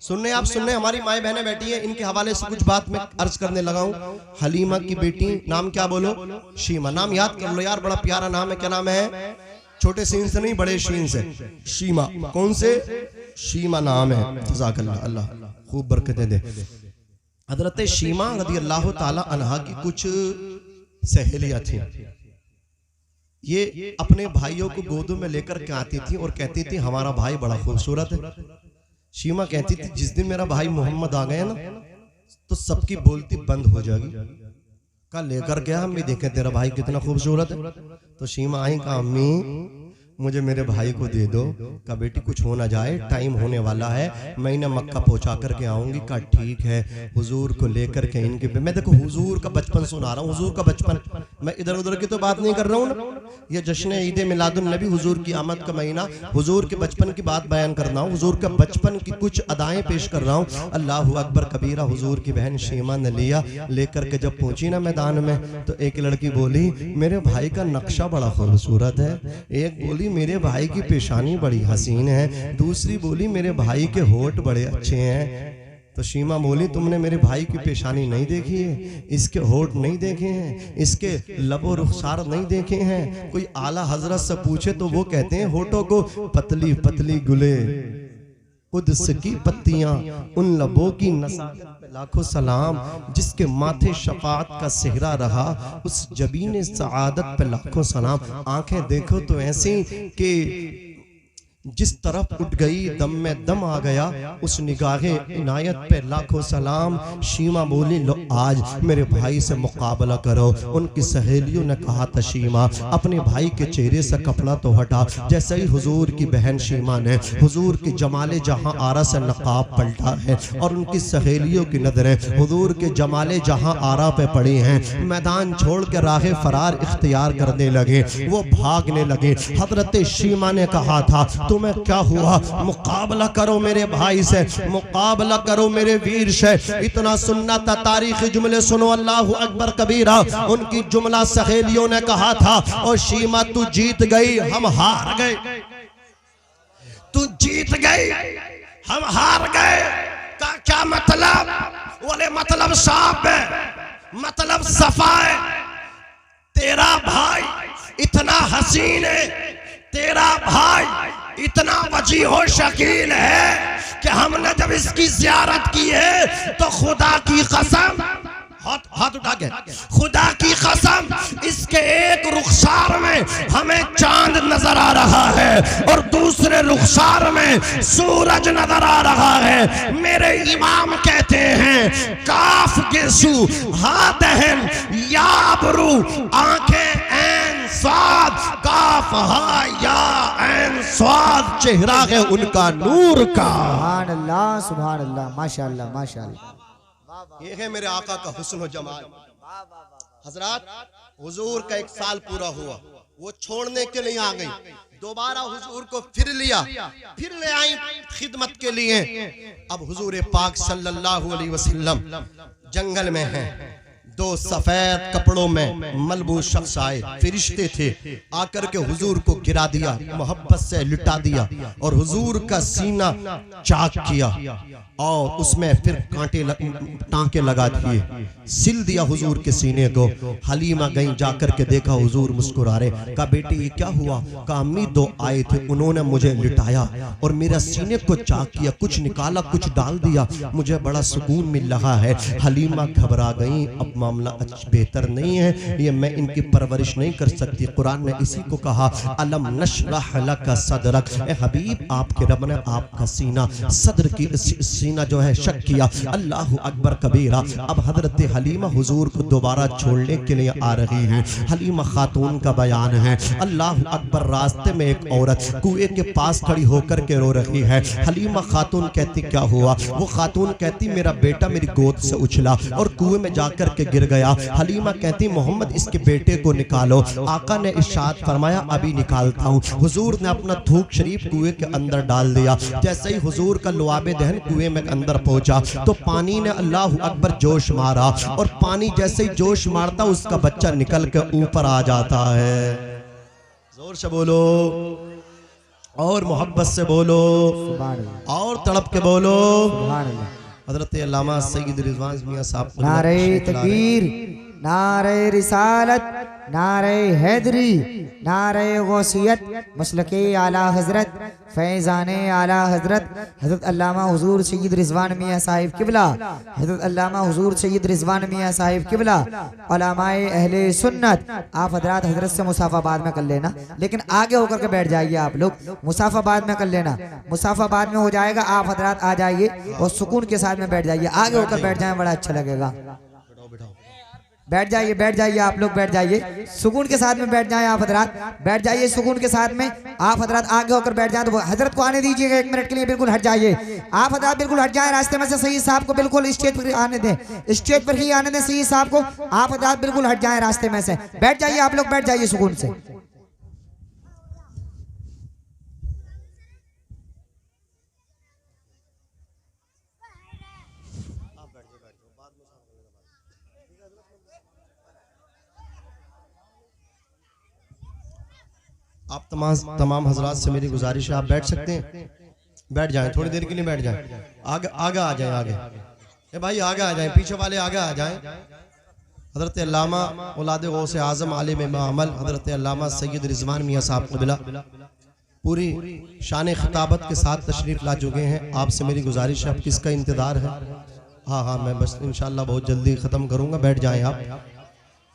सुनने आप सुनने, हमारी माएँ बहनें बैठी हैं, इनके हवाले से कुछ बात मैं अर्ज करने लगा हूँ। हलीमा की बेटी, नाम क्या बोलो? शीमा। नाम याद कर लो यार, बड़ा प्यारा नाम है। क्या नाम है? छोटे सीन से नहीं, बड़े शीन से, शीमा। कौन से? शीमा नाम है। जज़ाकल्लाह, अल्लाह खूब बरकतें दे। हजरत शीमा रज़ी अल्लाह ताला अन्हा की कुछ सहेलियां थी। ये अपने भाइयों को गोदों में लेकर के आती थी और कहती थी हमारा भाई बड़ा खूबसूरत है। शीमा कहती थी जिस दिन मेरा भाई मोहम्मद आ गया ना तो सबकी बोलती बंद हो जाएगी। कल लेकर गया, हम भी देखें तेरा भाई कितना खूबसूरत है। तो शीमा आई, कहा अम्मी मुझे मेरे भाई को दे दो। कहा बेटी कुछ हो ना जाए, टाइम होने वाला है, मैं इन्हें मक्का पहुंचा करके आऊंगी। कहा ठीक है। हुजूर को लेकर के इनके, मैं देखो हुजूर का बचपन सुना रहा हूँ, हुजूर का बचपन, मैं इधर उधर की तो बात नहीं कर रहा हूँ ना। ये जश्न ईद मिलादुन नबी, हुजूर की आमद का महीना, हुजूर के बचपन की बात बयान कर रहा हूँ, हुजूर का बचपन की कुछ अदाएं पेश कर रहा हूँ। अल्लाह अकबर कबीरा। हुजूर की बहन शीमा ने लिया, लेकर के जब पहुंची ना मैदान में तो एक लड़की बोली मेरे भाई का नक्शा बड़ा खूबसूरत है, एक बोली मेरे भाई की पेशानी बड़ी हसीन है, दूसरी बोली मेरे भाई के होठ बड़े अच्छे हैं। तो शीमा बोली तुमने मेरे भाई की पेशानी नहीं देखी है, इसके होठ नहीं देखे हैं, इसके लबो रुखसार नहीं देखे हैं। कोई आला हजरत से पूछे तो वो कहते हैं होठों को पतली पतली गुले, कुद्स की पत्तियां, उन लबों की नसाकत पे लाखों सलाम, जिसके माथे शफाअत का सेहरा रहा, उस जबीन सआदत पे लाखों सलाम। आंखें देखो तो ऐसी कि जिस तरफ उठ गई दम में दम आ गया, उस निगाहे इनायत पे लाखों सलाम। शीमा बोली लो आज मेरे भाई से मुकाबला करो। उनकी सहेलियों ने कहा था शीमा अपने भाई के चेहरे से कपड़ा तो हटा। जैसे ही हुजूर की बहन शीमा ने हुजूर की जमाले जहां आरा से नकाब पलटा है और उनकी सहेलियों की नजरें हुजूर के जमाले जहां आरा पे पड़ी हैं, मैदान छोड़ के राह फरार इख्तियार करने लगे, वो भागने लगे। हजरत शीमा ने कहा था तुम्हें क्या हुआ, मुकाबला करो मेरे भाई से, मुकाबला करो मेरे वीर से। इतना सुनना था, तारीखी जुमले सुनो, अल्लाह अकबर कबीरा। उनकी जुमला सहेलियों ने कहा था और शीमा तू जीत गई, हम हार गए। तू जीत गई, हम हार गए का क्या मतलब? बोले मतलब साफ है, मतलब सफा है। तेरा भाई इतना हसीन है, तेरा भाई इतना वजी हो शकील है कि हमने जब इसकी ज़ियारत की है तो खुदा की कसम, हाथ उठा के, खुदा की कसम इसके एक रुखसार में हमें चांद नजर आ रहा है और दूसरे रुखसार में सूरज नजर आ रहा है। मेरे इमाम कहते हैं काफ गेसू हा दहन याबरू, आंखें ऐन स्वाद, काफ हा या ऐन स्वाद, चेहरा है उनका नूर का। सुभान अल्लाह, सुभान अल्लाह, माशाअल्लाह माशाअल्लाह। ये है मेरे आका का हुस्न व जमाल। हजरात हुजूर का 1 साल पूरा हुआ, वो छोड़ने के लिए आ गई, दोबारा हुजूर को फिर लिया, फिर ले आई खिदमत के लिए। अब हुजूर पाक सल्लल्लाहु अलैहि वसल्लम जंगल में हैं, दो सफेद कपड़ों में मलबूस शख्स आए, फरिश्ते थे, आकर के हुजूर को गिरा दिया, मोहब्बत से लिटा दिया और हुजूर का सीना चाक किया और उसमें फिर टांके लगा दिए, सिल दिया हुजूर के सीने को। हलीमा गई, जाकर के देखा हुजूर मुस्कुरा रहे, कहा बेटी ये क्या हुआ? कहा अम्मी दो आए थे, उन्होंने मुझे लिटाया और मेरा सीने को चाक किया, कुछ निकाला कुछ डाल दिया, मुझे बड़ा सुकून मिल रहा है। हलीमा घबरा गई, अब मामला बेहतर नहीं है, ये मैं इनकी परवरिश नहीं कर सकती। कुरान ने इसी को कहा, अलम नशरह लक सदरक, ए हबीब आपके रब ने आपका सीना, सदर की सीना जो है शक किया। अल्लाह अकबर कबीरा। अब हजरत हलीमा हुजूर को दोबारा छोड़ने के लिए आ रही हैं। हलीमा खातून का बयान है, अल्लाह अकबर, रास्ते में एक औरत कुएं के पास खड़ी होकर के रो रही है। हलीमा खातून कहती क्या हुआ? वो खातून कहती मेरा बेटा मेरी गोद से उछला और कुएं में जाकर के गिर गया। हलीमा कहती मोहम्मद इसके बेटे को निकालो। आका ने इरशाद फरमाया अभी निकालता हूँ। हुजूर ने अपना थूक शरीफ कुएं के अंदर डाल दिया। जैसे ही हुजूर का लुआबे दहन कुएं में अंदर पहुंचा तो पानी ने अल्लाह अकबर जोश मारा और पानी जैसे ही जोश मारता उसका बच्चा निकल के ऊपर आ जाता है। जोर से बोलो और मोहब्बत से बोलो और तड़प के बोलो। हजरत अल्लामा सैयद रिजवान मियां साहब, नारे तकबीर, नारे रिसालत, नारे हैदरी, नारे गौसियत, मसलके आला हजरत, फैज़ाने आला हजरत हजरत अल्लामा हुजूर सैयद रिजवान मियां साहिब किबला, हजरत अल्लामा हुजूर सैयद रिजवान मियां साहिब किबला, उलमाए अहले सुन्नत। आप हजरत हजरत से मुसाफा बाद में कर लेना, लेकिन आगे होकर के बैठ जाइए। आप लोग मुसाफा बाद में कर लेना, मुसाफा बाद में हो जाएगा। आप हजरत आ जाइए और सुकून के साथ में बैठ जाइए, आगे होकर बैठ जाए, बड़ा अच्छा लगेगा। बैठ जाइए, बैठ जाइए, आप लोग बैठ जाइए, सुकून के साथ में बैठ जाएं। आप हजरात बैठ जाइए सुकून के साथ में। आप हजरात आगे होकर बैठ जाएं तो हजरत को आने दीजिएगा 1 मिनट के लिए, बिल्कुल हट जाइए। आप हजरात बिल्कुल हट जाएं रास्ते में से। सईद साहब को बिल्कुल स्टेज पर आने दें, स्टेज पर ही आने दें सईद साहब को। आप हजरात बिल्कुल हट जाएं रास्ते में से, बैठ जाइए, आप लोग बैठ जाइए सुकून से। आप तमाम हजरात से मेरी गुजारिश है, आप बैठ सकते हैं, बैठ जाएं, थोड़ी देर के लिए बैठ जाएं। आगे आगे आ जाएं, आगे ए भाई आगे आ जाएं, पीछे वाले आगे आ जाएं। हजरत अल्लामा औलाद गौस आज़म आलिम अमल हजरत अल्लामा सैयद रिजवान मियां साहब क़िबला पूरी शान खिताबत के साथ तशरीफ़ ला चुके हैं। आपसे मेरी गुजारिश है, अब किसका इंतज़ार है? हाँ, मैं बस इंशाल्लाह बहुत जल्दी ख़त्म करूँगा, बैठ जाएँ आप।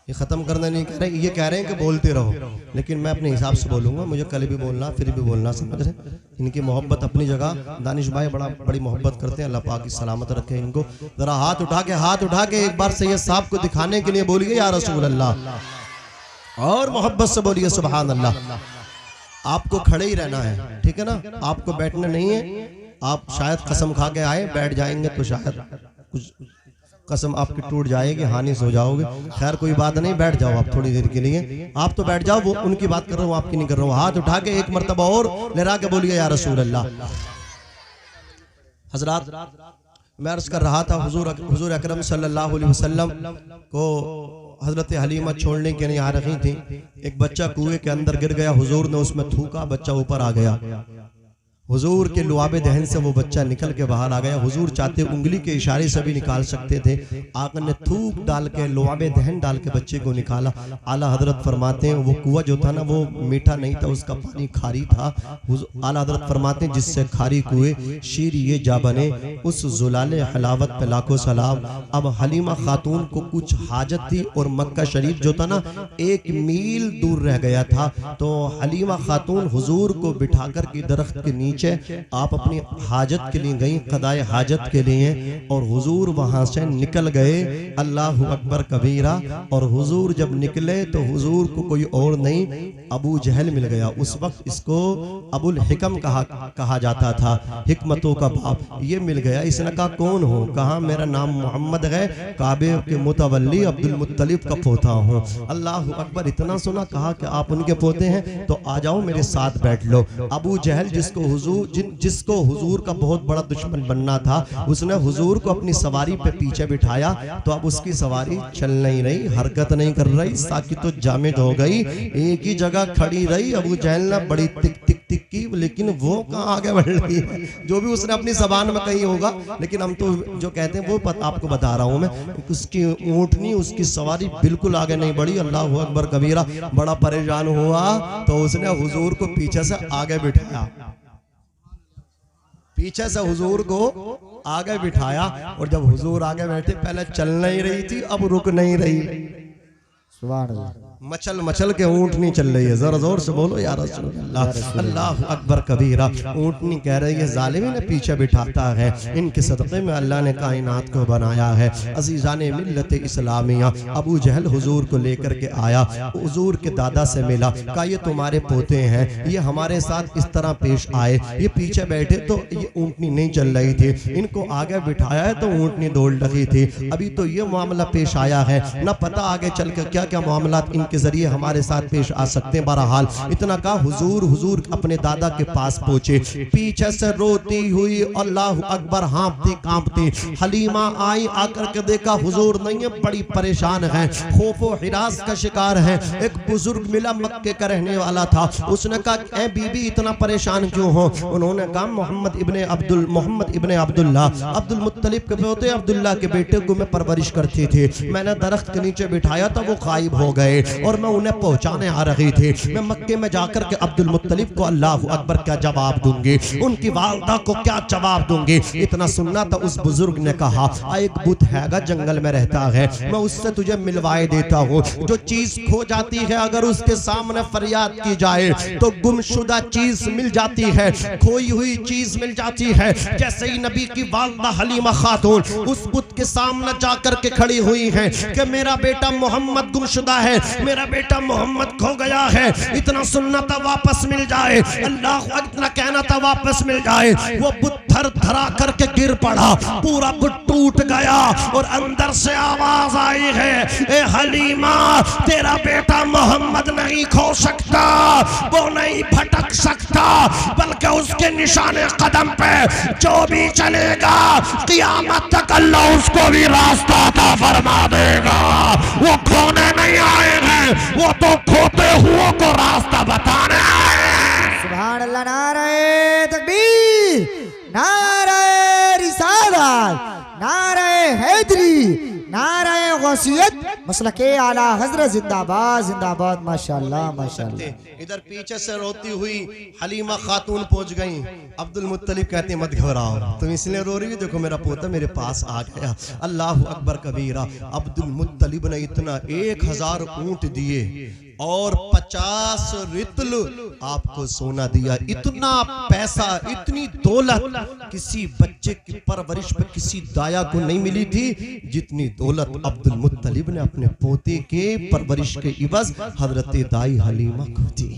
ये ख़त्म करना नहीं कह रहे, ये कह रहे हैं कि बोलते रहो, लेकिन मैं अपने हिसाब से बोलूँगा। मुझे कल भी बोलना फिर भी बोलना, समझ रहे? इनकी मोहब्बत अपनी जगह, दानिश भाई बड़ी मोहब्बत करते हैं, अल्लाह पाक की सलामत रखे इनको। ज़रा हाथ उठा के एक बार सैयद साहब को दिखाने के लिए बोलिए या रसूल अल्लाह, और मोहब्बत से बोलिए सुभान अल्लाह। आपको खड़े ही रहना है, ठीक है ना? आपको बैठना नहीं है। आप शायद कसम खा के आए, बैठ जाएंगे तो शायद कुछ कसम आपकी टूट जाएगी, हानि हो जाओगे। खैर कोई बात नहीं, बैठ जाओ आप थोड़ी देर के लिए। आप तो बैठ जाओ, वो उनकी बात कर रहा हूँ, आपकी नहीं कर रहा हूँ। हाथ उठा के एक मरतबा और लहरा के बोलिए या रसूल अल्लाह। हजरात, मैं अर्ज कर रहा था, हुजूर अकरम सल्लल्लाहु अलैहि वसल्लम को हजरत हलीमा छोड़ने के लिए आ रही थी। एक बच्चा कुएं के अंदर गिर गया, हुजूर ने उसमें थूका, बच्चा ऊपर आ गया। हुजूर के लुआबे दहन से वो बच्चा निकल के बाहर आ गया। हुजूर चाहते उंगली के इशारे से भी निकाल सकते थे, आका ने थूक डाल के लुआबे दहन डाल के बच्चे को निकाला। आला हजरत फरमाते हैं वो कुआं जो था ना वो मीठा नहीं था, उसका पानी खारी था। आला हजरत फरमाते हैं जिससे खारी कुएं शीर ये जा बने, उस जुलाले हलावत पे लाखों सलाम। अब हलीमा खातून को कुछ हाजत थी और मक्का शरीफ जो था ना 1 मील दूर रह गया था, तो हलीमा खातून हुजूर को बिठाकर के दरख्त के नीचे नीचे आप अपनी हाजत के लिए गई, क़दाए हाजत के लिए, और हुजूर वहां से निकल गए। अल्लाह अकबर कबीरा। और हुजूर जब निकले तो हुजूर को कोई और नहीं, अबू जहल मिल गया। उस वक्त इसको अबुल हिकम कहा जाता था, हिकमतों का बाप। ये मिल गया। इसने कहा कौन हो? कहा मेरा नाम मोहम्मद है, काबे के मुतवल्ली अब्दुल मुत्तलिब का पोता हूँ। अल्लाह अकबर। इतना सुना, कहा कि आप उनके पोते हैं तो आ जाओ मेरे साथ बैठ लो। अबू जहल जिसको हुजूर का बहुत बड़ा दुश्मन बनना था, उसने हुजूर को अपनी सवारी पे पीछे बिठाया। तो अब उसकी सवारी चल नहीं रही, हरकत नहीं कर रही, साकी तो जामिद हो गई, एक ही जगह खड़ी रही। अबू जहल ने बड़ी तिक तिक तिक की, लेकिन वो कहाँ आगे बढ़ रही है, जो भी उसने अपनी जबान में कही होगा, लेकिन हम तो जो कहते हैं वो आपको बता रहा हूं मैं। उसकी ऊंटनी, उसकी सवारी बिल्कुल आगे नहीं बढ़ी। अल्लाह अकबर कबीरा। बड़ा परेशान हुआ तो उसने हुजूर को पीछे से आगे बिठाया, पीछे से हुजूर को आगे बिठाया। और जब हुजूर आगे बैठे, पहले चल नहीं रही थी, अब रुक नहीं रही। सुभान अल्लाह। मचल मचल के ऊँटनी चल रही है। जरा जोर से बोलो या रसूल अल्लाह। अल्लाह अकबर कबीरा। ऊँटनी कह रही है जालिम ने पीछे बिठाता है, इनके सदक़े में अल्लाह ने कायनात को बनाया है। अज़ीज़ाने मिल्लत इस्लामिया। अबू जहल हुजूर को लेकर के आया, हुजूर के दादा से मिला, कहा ये तुम्हारे पोते हैं, ये हमारे साथ इस तरह पेश आए, ये पीछे बैठे तो ये ऊँटनी नहीं चल रही थी, इनको आगे बिठाया है तो ऊँटनी दौड़ लगी थी। अभी तो ये मामला पेश आया है, न पता आगे चल कर क्या क्या मामला इनके जरिए हमारे साथ पेश आ सकते हैं। बहरहाल इतना कहा, हुजूर अपने दादा के पास पहुंचे। पीछे से रोती हुई, अल्लाह अकबर, हाँफती कांपती हलीमा आई। आकर के देखा हुजूर नहीं है, बड़ी परेशान है, खौफो हिरास का शिकार है। एक बुजुर्ग मिला, मक्के का रहने वाला था। उसने कहा ए बीबी इतना परेशान क्यों हो? उन्होंने कहा मोहम्मद इब्ने अब्दुल्ला, अब्दुल मुत्तलिब के पोते अब्दुल्ला के बेटे को मैं परवरिश करती थी। मैंने दरख्त के नीचे बिठाया था, वो गायब हो गए और मैं उन्हें पहुंचाने आ रही थी। मैं मक्के में जाकर के अब्दुल मुत्तलिब को अल्लाह अकबर क्या जवाब दूंगी, उनकी वालदा को क्या जवाब दूंगी। इतना सुनना था। उस बुजुर्ग ने कहा एक बुत हैगा जंगल में रहता है, मैं उससे तुझे मिलवाए देता हूँ। जो चीज खो जाती है अगर उसके सामने फरियाद की जाए तो गुमशुदा चीज मिल जाती है, खोई हुई चीज मिल जाती है। जैसे ही नबी की वालदा हलीमा खातून उस बुत के सामने जाकर के खड़ी हुई है कि मेरा बेटा मोहम्मद गुमशुदा है, मेरा बेटा मोहम्मद खो गया है। इतना सुनना था वापस मिल जाए, अल्लाह इतना कहना था वापस मिल जाए। वो बुत थर थरा करके गिर पड़ा, पूरा बुत टूट गया और अंदर से आवाज आई है, ए हलीमा तेरा बेटा मोहम्मद नहीं खो सकता, वो नहीं भटक सकता, बल्कि उसके निशाने कदम पे जो भी चलेगा क़यामत तक अल्लाह उसको भी रास्ता अता फरमा देगा। वो खोने नहीं आए हैं, वो तो खोते हुए को रास्ता बताने आए हैं। सुभान अल्लाह। नारे तकबीर, नारे रिसालत, नारे हैदरी, नारे गौसियत, मसलके आला हजरत जिंदाबाद जिंदाबाद। माशाअल्लाह माशाअल्लाह। इधर पीछे से रोती हुई हलीमा खातून पहुंच गई। अब्दुल मुत्तलिब कहते मत घबराओ, तुम इसलिए रो रही हो, देखो मेरा पोता मेरे पास आ गया। अल्लाह अकबर कबीरा। अब्दुल मुत्तलिब ने इतना 1000 ऊंट दिए और 50 रितल आपको सोना दिया। इतना पैसा, इतनी दौलत किसी बच्चे की परवरिश पे किसी दाया को नहीं मिली थी जितनी दौलत अब्दुल मुत्तलिब ने अपने पोते के परवरिश के इवज हजरत दाई हलीमा को दी।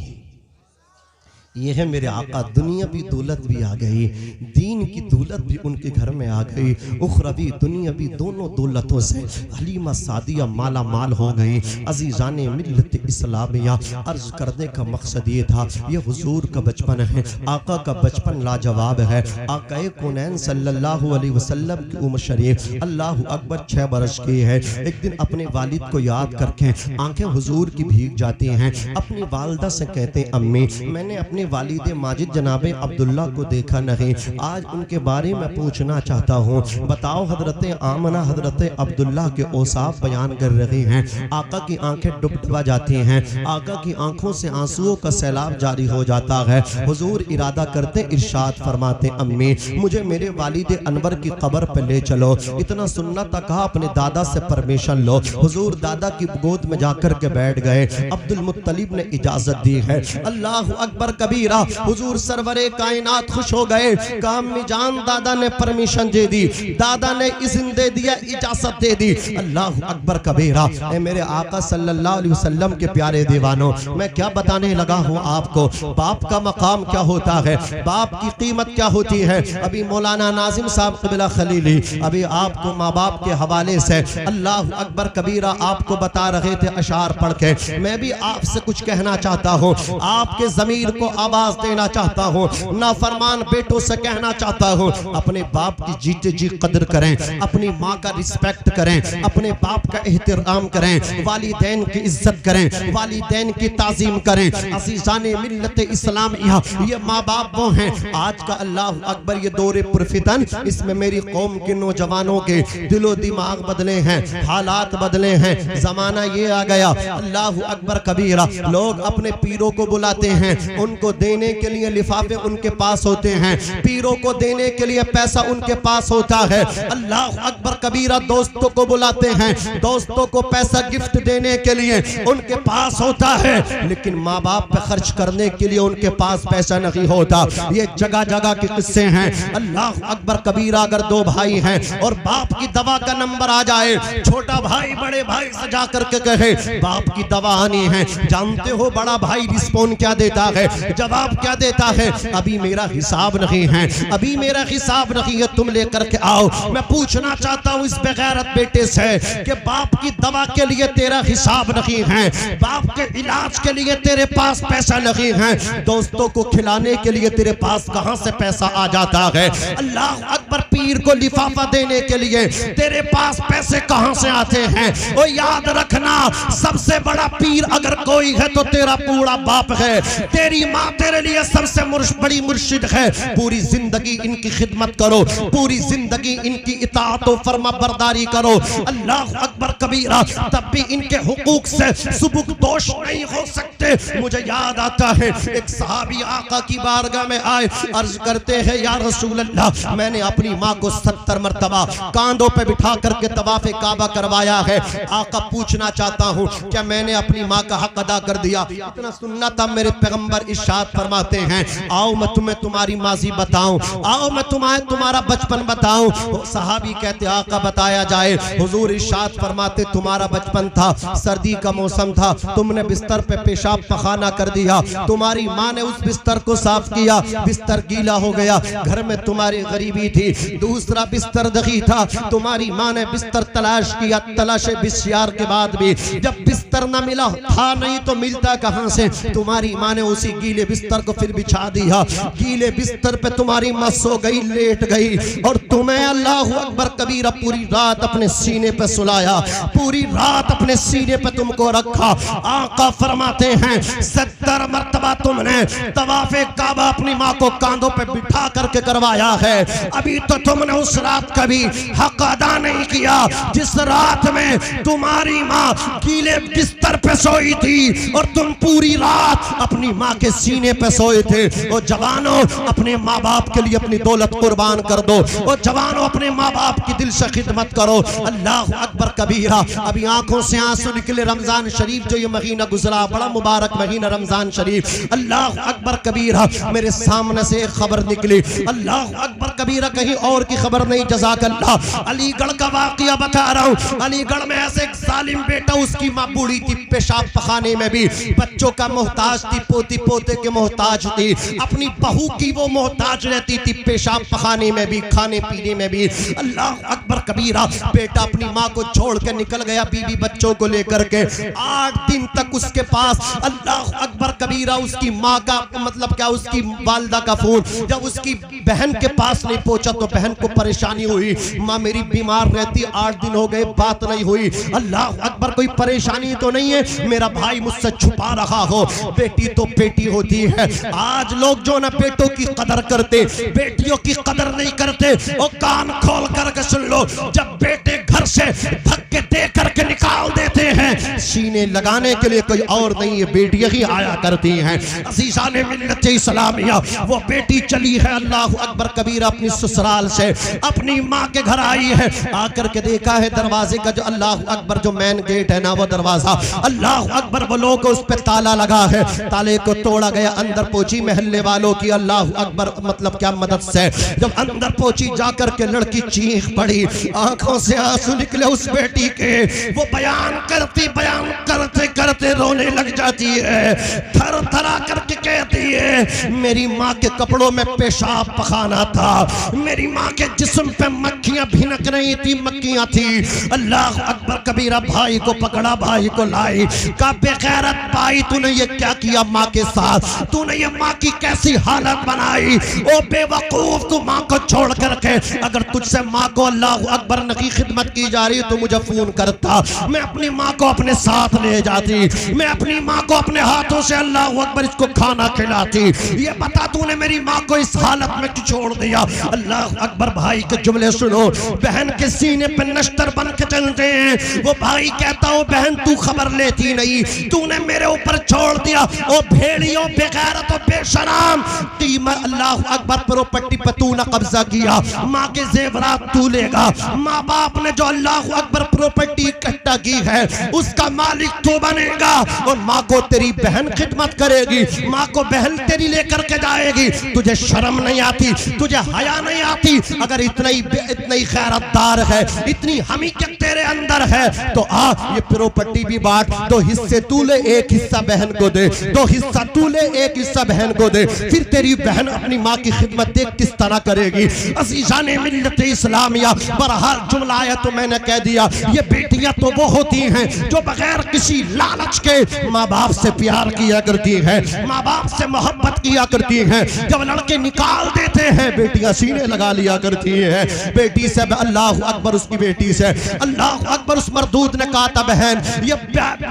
ये है मेरे आका। दुनियावी दौलत भी आ गई, दीन की दौलत भी उनके घर में आ गई, उखरवी दुनियावी दोनों दौलतों से हलीमा सादिया माला माल हो गई। अजीज़ाने मिल्लत इस्लामिया, अर्ज करने का मकसद ये था, ये हुजूर का बचपन है, आका का बचपन लाजवाब है। आका कौनैन सल्लल्लाहु अलैहि वसल्लम की उम्र शरीफ अल्लाह अकबर 6 बरस की है। एक दिन अपने वालिद को याद करके आंखें हुजूर की भीग जाती हैं। अपनी वालदा से कहते हैं अम्मी मैंने अपने वालिद माजिद जनाबे अब्दुल्ला को देखा नहीं, आज उनके बारे में पूछना चाहता हूँ, बताओ। हजरत आमना हजरत अब्दुल्ला के औसाफ बयान कर रही हैं। आका की आंखें डुबडुबा जाती हैं, आका की आंखों से आंसुओं का सैलाब जारी हो जाता है। हुजूर इरादा करते इरशाद फरमाते अम्मी मुझे मेरे वालिद अनवर की कब्र पे ले चलो। इतना सुनना था, कहा अपने दादा से परमिशन लो। हुजूर दादा की गोद में जाकर के बैठ गए। अब्दुल मुत्तलिब ने इजाजत दी है। अल्लाह अकबर कभी कबीरा। हुजूर सरवरे कायनात खुश हो गए। कामी जान दादा ने परमिशन दे दी, दादा ने इज़्न दे दिया, इजाजत दे दी। अल्लाह अकबर कबीरा। ए मेरे आका सल्लल्लाहु अलैहि वसल्लम के प्यारे दीवानों, मैं क्या बताने लगा हूँ आपको। बाप का मकाम क्या होता है, बाप की कीमत क्या होती है। अभी मौलाना नाजिम साहब क़िबला खलीली अभी आपको माँ बाप के हवाले से अल्लाह अकबर कबीरा आपको बता रहे थे अशार पढ़ के। मैं भी आपसे कुछ कहना चाहता हूँ, आपके ज़मीर को आवाज देना चाहता हूँ, नाफरमान बेटों से कहना चाहता हूँ, अपने बाप की जीते जी कदर करें, अपनी माँ का रिस्पेक्ट करें, अपने बाप का एहतराम करें, वालिदैन की इज्जत करें, वालिदैन की ताज़ीम करें। अज़ीज़ाने मिल्लत इस्लाम ये माँ बाप वो हैं। आज का अल्लाह अकबर ये दौरे पुरफितन, इसमें मेरी कौम के नौजवानों के दिलो दिमाग बदले हैं, हालात बदले हैं, जमाना ये आ गया अल्लाह अकबर कबीरा। लोग अपने पीरों को बुलाते हैं, उनको देने के लिए लिफाफे उनके पास होते हैं, पीरों को देने के लिए पैसा उनके पास होता है। अल्लाह अकबर कबीरा दोस्तों को बुलाते हैं, दोस्तों को पैसा गिफ्ट देने के लिए उनके पास होता है, लेकिन माँ बाप पे खर्च करने के लिए उनके पास पैसा नहीं होता। ये जगह जगह के किस्से हैं। अल्लाह अकबर कबीरा। अगर दो भाई हैं और बाप की दवा का नंबर आ जाए, छोटा भाई बड़े भाई से जा करके कहे बाप की दवा आनी है, जानते हो बड़ा भाई रिस्पॉन्ड क्या देता है, जवाब क्या देता है, अभी मेरा हिसाब नहीं है, अभी मेरा हिसाब नहीं है, तुम लेकर के आओ। मैं पूछना चाहता हूँ इस बेगैरत बेटे से कि बाप की दवा के लिए तेरा हिसाब नहीं है, बाप के इलाज के लिए तेरे पास पैसा नहीं है, दोस्तों को खिलाने के लिए तेरे पास कहां से पैसा आ जाता है। अल्लाह अकबर पीर को लिफाफा देने के लिए तेरे पास पैसे कहां से आते हैं। और याद रखना, सबसे बड़ा पीर अगर कोई है तो तेरा पूरा बाप है, तेरी माँ तेरे लिए सबसे बड़ी मुर्शिद है। पूरी जिंदगी इनकी खिदमत करो, पूरी जिंदगी इनकी इताअत और फर्मा बरदारी करो। अल्लाह अकबर कबीरा। तब भी इनके हुकूक से सुबुकदोश नहीं हो सकते। मुझे याद आता है एक सहाबी आका की बारगाह में आए, अर्ज करते हैं या रसूल अल्लाह, मैंने अपनी माँ को 70 मरतबा कांधों पे बिठा करके तवाफ़े काबा करवाया है। आका पूछना चाहता हूँ क्या मैंने अपनी माँ का हक अदा कर दिया। इतना सुनना था, मेरे पैगंबर इरशाद फरमाते हैं, आओ मैं तुम्हें तुम्हारी माजी बताऊं, आओ मैं तुम्हारा बचपन बताऊं। सहाबी कहते आका बताया जाए। हुजूर इरशाद फरमाते तुम्हारा बचपन था, सर्दी का मौसम था, तुमने बिस्तर पे पेशाब पखाना कर दिया, तुम्हारी माँ ने उस बिस्तर को साफ किया, बिस्तर गीला हो गया, घर में तुम्हारी गरीबी थी, दूसरा बिस्तर दगी था, तुम्हारी माँ ने बिस्तर तलाश किया, तलाशे बिस्यार के बाद भी जब बिस्तर न मिला, था नहीं तो मिलता कहां से, तुम्हारी माँ ने उसी गीले बिस्तर को फिर बिछा दिया, गीले बिस्तर पे तुम्हारी माँ सो गई, लेट गई, और तुम्हें अल्लाहु अकबर कबीरा पूरी रात अपने सीने पे सुलाया, पूरी रात अपने सीने पे तुमको रखा। आका फरमाते हैं 70 मरतबा तुमने तवाफ़े काबा अपनी माँ को कांधों पे बिठा करके करवाया है। अभी तो तुमने उस रात का भी हक अदा नहीं किया जिस रात में तुम्हारी माँ गीले बिस्तर पे सोई थी और तुम पूरी रात अपनी माँ के सीने पे सोए थे। और जवानों, अपने माँ बाप के लिए अपनी दौलत कुर्बान कर दो। और जवानों, अपने माँ बाप की दिल से खिदमत करो। अल्लाह अकबर कबीरा। अभी आंखों से आंसू निकले। रमजान शरीफ जो ये महीना गुजरा, बड़ा मुबारक महीना रमजान शरीफ। अल्लाह अकबर कबीरा। मेरे सामने से एक खबर निकली, अल्लाह अकबर कबीरा, कहीं और की खबर नहीं, जज़ाकल्लाह। अलीगढ़ का वाक़या बता रहा हूँ। अलीगढ़ में ऐसे एक जालिम बेटा, उसकी माँ बूढ़ी थी, पेशाब पखाने में भी बच्चों का मोहताज थी, पोती पोते के मोहताज थी, अपनी बहू की वो मोहताज रहती थी, पेशाब पखाने में भी, खाने पीने में भी। अल्लाह अकबर कबीरा। बेटा अपनी माँ को छोड़ के निकल गया, बीवी बच्चों को लेकर के। 8 दिन तक उसके पास, अल्लाह अकबर कबीरा, उसकी माँ का मतलब क्या, उसकी वालिदा का फोन जब उसकी बहन के पास नहीं पहुंचा तो बहन को परेशानी हुई, माँ मेरी बीमार रहती, 8 दिन हो गए बात नहीं हुई। अल्लाह अकबर, कोई परेशानी तो नहीं है, मेरा भाई मुझसे छुपा रहा हो। बेटी तो बेटी होती है। आज लोग जो ना बेटों की कदर करते, बेटियों की कदर नहीं करते। और कान खोल करके सुन लो, जब बेटे घर से धक्के दे करके निकाल देते हैं, हैं, सीने लगाने के लिए कोई और नहीं, ये बेटियां ही आया करती हैं। अज़ीज़ाने मिल्लत इस्लामिया, वो बेटी चली है अल्लाह अकबर कबीरा अपनी ससुराल से, अपनी माँ के घर आई है। आकर के देखा है दरवाजे का जो अल्लाह अकबर जो मेन गेट है ना, वो दरवाजा अल्लाह अकबर बोलो को उस पे ताला लगा है, ताले को तोड़ा गया। अंदर पहुंची महल्ले वालों की अल्लाह अकबर मतलब क्या मदद से, जब अंदर पहुंची जाकर के लड़की चीख पड़ी, आंखों से आंसू निकले उस बेटी के। वो बयान करते करते रोने लग जाती है, थर थरा करके कहती है मेरी माँ के कपड़ों में पेशाब पखाना था, मेरी माँ के जिस्म पे मक्खियां भिनक रही थी, मक्खियां थी। अल्लाह अकबर कबीरा भाई को पकड़ा, भाई को लाई, का बेगैरत भाई तूने ये क्या किया माँ के साथ, तूने ये माँ की कैसी हालत बनाई। ओ बेवकूफ, तू माँ को छोड़ करके अगर तुझसे माँ को अल्लाह अकबर की खिदमत की जा रही तो मुझे फोन करता, मैं अपनी माँ को अपने साथ ले जाती, मैं अपनी माँ को अपने हाथों से अल्लाह अकबर इसको खाना खिलाती। ये बता तूने मेरी माँ को इस हालत में क्यों छोड़ दिया। अल्लाह अकबर भाई के जुमले सुनो, बहन के सीने पे नश्तर बन के चलते हैं। वो भाई कहता हो बहन तू खबर लेती नहीं, तूने मेरे ऊपर छोड़ दिया। ओ भेड़ियों बेगैरत और बेशरम, कीमत अल्लाह अकबर प्रॉपर्टी पर तू न कब्जा किया, माँ के जेवरात तू लेगा। माँ बाप ने जो अल्लाह अकबर प्रॉपर्टी इकट्ठा की है उसका मालिक तू बनेगा, और माँ को तेरी बहन खिदमत करेगी, माँ को बहन तेरी लेकर के जाएगी। तुझे शर्म नहीं आती, तुझे हया नहीं आती। अगर इतना ही खैरतदार है, इतनी हमीकत तेरे अंदर है तो आ ये प्रॉपर्टी भी बांट, दो हिस्से तू ले, एक हिस्सा बहन को दे, दो हिस्सा तू ले, एक हिस्सा बहन को दे। फिर तेरी बहन अपनी माँ की खिदमत देख किस तरह करेगी। अज़ीज़ाने मिल्लत इस्लामिया, बहरहाल जुमला आया तो मैंने कह दिया, ये बेटियां तो वो होती हैं जो बगैर किसी लालच के माँ बाप से प्यार किया करती हैं, माँ बाप से मोहब्बत किया करती हैं। जब लड़के निकाल देते हैं बेटियां सीने लगा लिया करती हैं। बेटी से अल्लाह अकबर, उसकी बेटी से अल्लाह अकबर, उस मरदूद ने कहा था बहन ये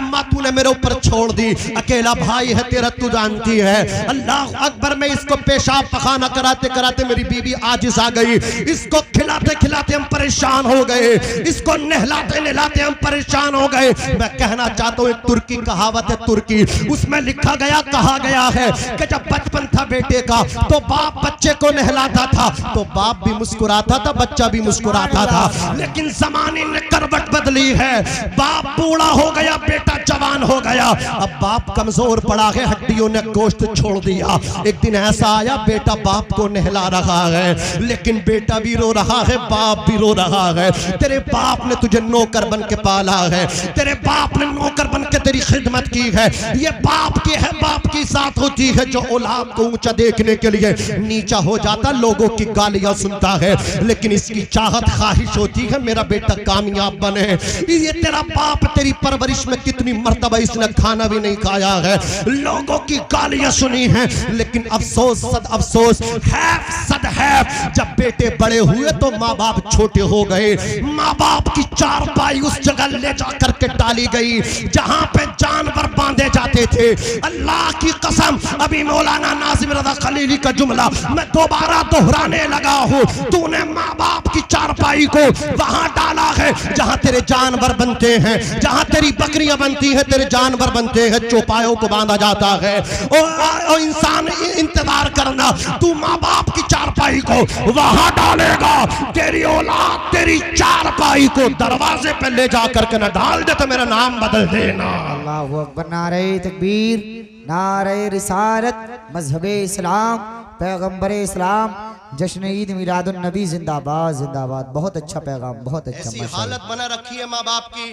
माँ तूने मेरे ऊपर छोड़ दी, अकेला भाई है तेरा, तू जानती है। अल्लाह अकबर, मैं इसको पेशाब पखाना कराते कराते मेरी बीवी आजिज आ गई, इसको खिलाते खिलाते हम परेशान हो गए, इसको नहलाते नहलाते हम परेशान हो गए। मैं कहना चाहता हूँ एक तुर्की कहावत है, तुर्की, उसमें लिखा गया, कहा गया है कि जब बचपन था बेटे का तो बाप बच्चे को नहलाता था तो बाप भी मुस्कुराता था, बच्चा भी मुस्कुराता था। लेकिन जमाने ने करवट बदली है, बाप बूढ़ा हो गया, बेटा जवान हो गया। अब बाप कमजोर पड़ा है, हड्डियों ने गोश्त छोड़ दिया। एक दिन ऐसा आया बेटा बाप को नहला रहा है, लेकिन बेटा भी रो रहा है, बाप भी रो रहा है। तेरे बाप ने तुझे नौकर बन के पाला है, तेरे बाप ने नौकर बन के तेरी खिदमत की है। ये बाप की है, बाप की साथ होती है जो औलाद को ऊंचा देखने के लिए नीचा हो जाता, लोगों की गालियां सुनता है, लेकिन इसकी चाहत ख्वाहिश होती है मेरा बेटा कामयाब बने। ये तेरा बाप तेरी परवरिश में कितनी मर्तबा इसने खाना भी नहीं खाया है, लोगों की गालियां सुनी है, लेकिन अफसोस सद अफसोस है, सद है, जब बेटे बड़े हुए तो माँ बाप छोटे हो गए। माँ बाप की चारपाई उस जगह ले जाकर के डाली गई जहां पे जानवर बांधे जाते थे। अल्लाह की कसम, अभी मौलाना नाज़िम रज़ा खलीली का जुमला मैं दोबारा दोहराने लगा हूँ, तूने माँ बाप की चारपाई को वहां डाला है जहां तेरे जानवर बनते हैं, जहां तेरी बकरियां बनती हैं, तेरे जानवर बनते हैं, चौपायों को बांधा जाता है। और इंसान इंतजार करना, तू माँ बाप की चारपाई को वहां डालेगा, तेरी औलाद तेरी चारपाई को दरवाजे पे ले जाकर के न डाल दे तो मेरा नाम बदल देना। अल्लाहु अकबर, नारे तकबीर, नारे रिसालत, मजहब इस्लाम, पैगंबर इस्लाम, जश्न ईद मिलादुन नबी जिंदाबाद जिंदाबाद। बहुत अच्छा पैगाम, बहुत अच्छा। ऐसी हालत बना रखी है माँ बाप की।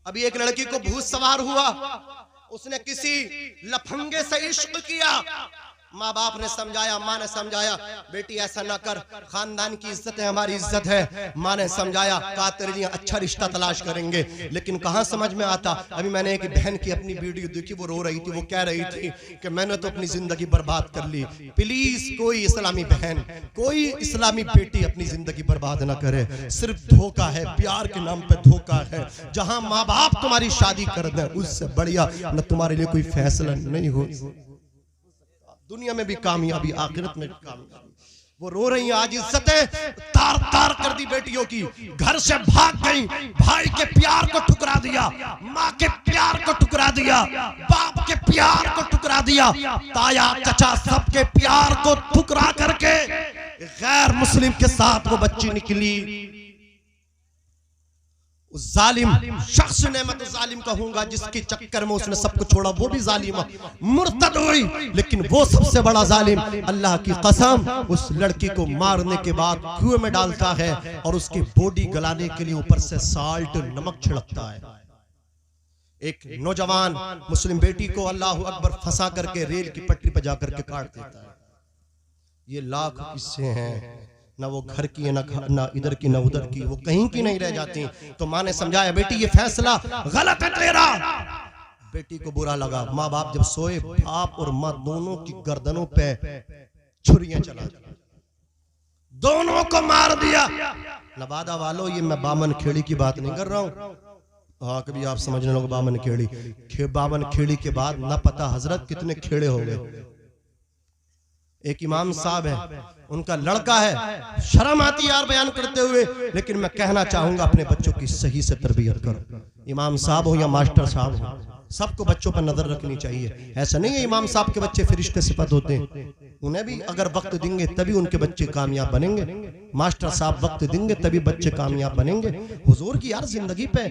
अभी एक लड़की को भूत सवार हुआ, उसने किसी लफंगे से इश्क किया, माँ बाप ने समझाया, माँ ने समझाया बेटी ऐसा ना कर, खानदान की इज्जत है, हमारी इज्जत है। माँ ने समझाया, कहा तेरे लिए अच्छा रिश्ता तलाश करेंगे, लेकिन कहाँ समझ में आता। अभी मैंने एक बहन की अपनी वीडियो देखी, वो रो रही थी, वो कह रही थी कि मैंने तो अपनी जिंदगी बर्बाद कर ली। प्लीज कोई इस्लामी बहन, कोई इस्लामी बेटी अपनी जिंदगी बर्बाद ना करे, सिर्फ धोखा है, प्यार के नाम पे धोखा है। जहां माँ बाप तुम्हारी शादी कर दें उससे बढ़िया न तुम्हारे लिए कोई फैसला नहीं हो। दुनिया में भी कामयाबी, आखिरत में भी कामयाबी। वो रो रही हैं, आज इज्जतें तार तार कर दी बेटियों की, घर से भाग गई, भाई के प्यार को ठुकरा दिया, माँ के प्यार को ठुकरा दिया, बाप के प्यार को ठुकरा दिया, ताया चचा सबके प्यार को ठुकरा करके गैर मुस्लिम के साथ वो बच्ची निकली। उस जालिम शख्स ने, मैं तो जालिम कहूंगा जिसके चक्कर में उसने सबको छोड़ा, वो भी जालिम मुर्तद हुई, लेकिन वो सबसे बड़ा जालिम अल्लाह की कसम उस लड़की को मारने के बाद कुएं में डालता है और उसकी बॉडी गलाने के लिए ऊपर से साल्ट नमक छिड़कता है। एक नौजवान मुस्लिम बेटी को अल्लाह अकबर फंसा करके रेल की पटरी पर जाकर के काट देता है। ये लाख किस्से हैं, ना वो घर की है, ना इधर की, ना उधर की, वो कहीं की नहीं रह जाती। तो माँ ने समझाया, बेटी ये फैसला गलत है तेरा। बेटी को बुरा लगा। माँ बाप जब सोए, बाप और माँ दोनों की गर्दनों पे छुरियां चला दी, दोनों को मार दिया। नवादा वालों, ये मैं बामन खेड़ी की बात नहीं कर रहा हूँ। हाँ, कभी आप समझने लोग बामन खेड़ी, बामन खेड़ी के बाद ना पता हजरत कितने खेड़े हो गए। एक इमाम साहब है, उनका लड़का है, शर्म आती यार बयान करते हुए, लेकिन मैं कहना चाहूंगा अपने बच्चों की सही से तरबियत करो। इमाम साहब हो या मास्टर साहब हो, सबको बच्चों पर नजर रखनी चाहिए। ऐसा नहीं है इमाम साहब के बच्चे फरिश्ते सिफत होते हैं, उन्हें भी अगर वक्त देंगे तभी उनके बच्चे कामयाब बनेंगे। मास्टर साहब वक्त देंगे तभी बच्चे कामयाब बनेंगे। हुजूर की यार जिंदगी पे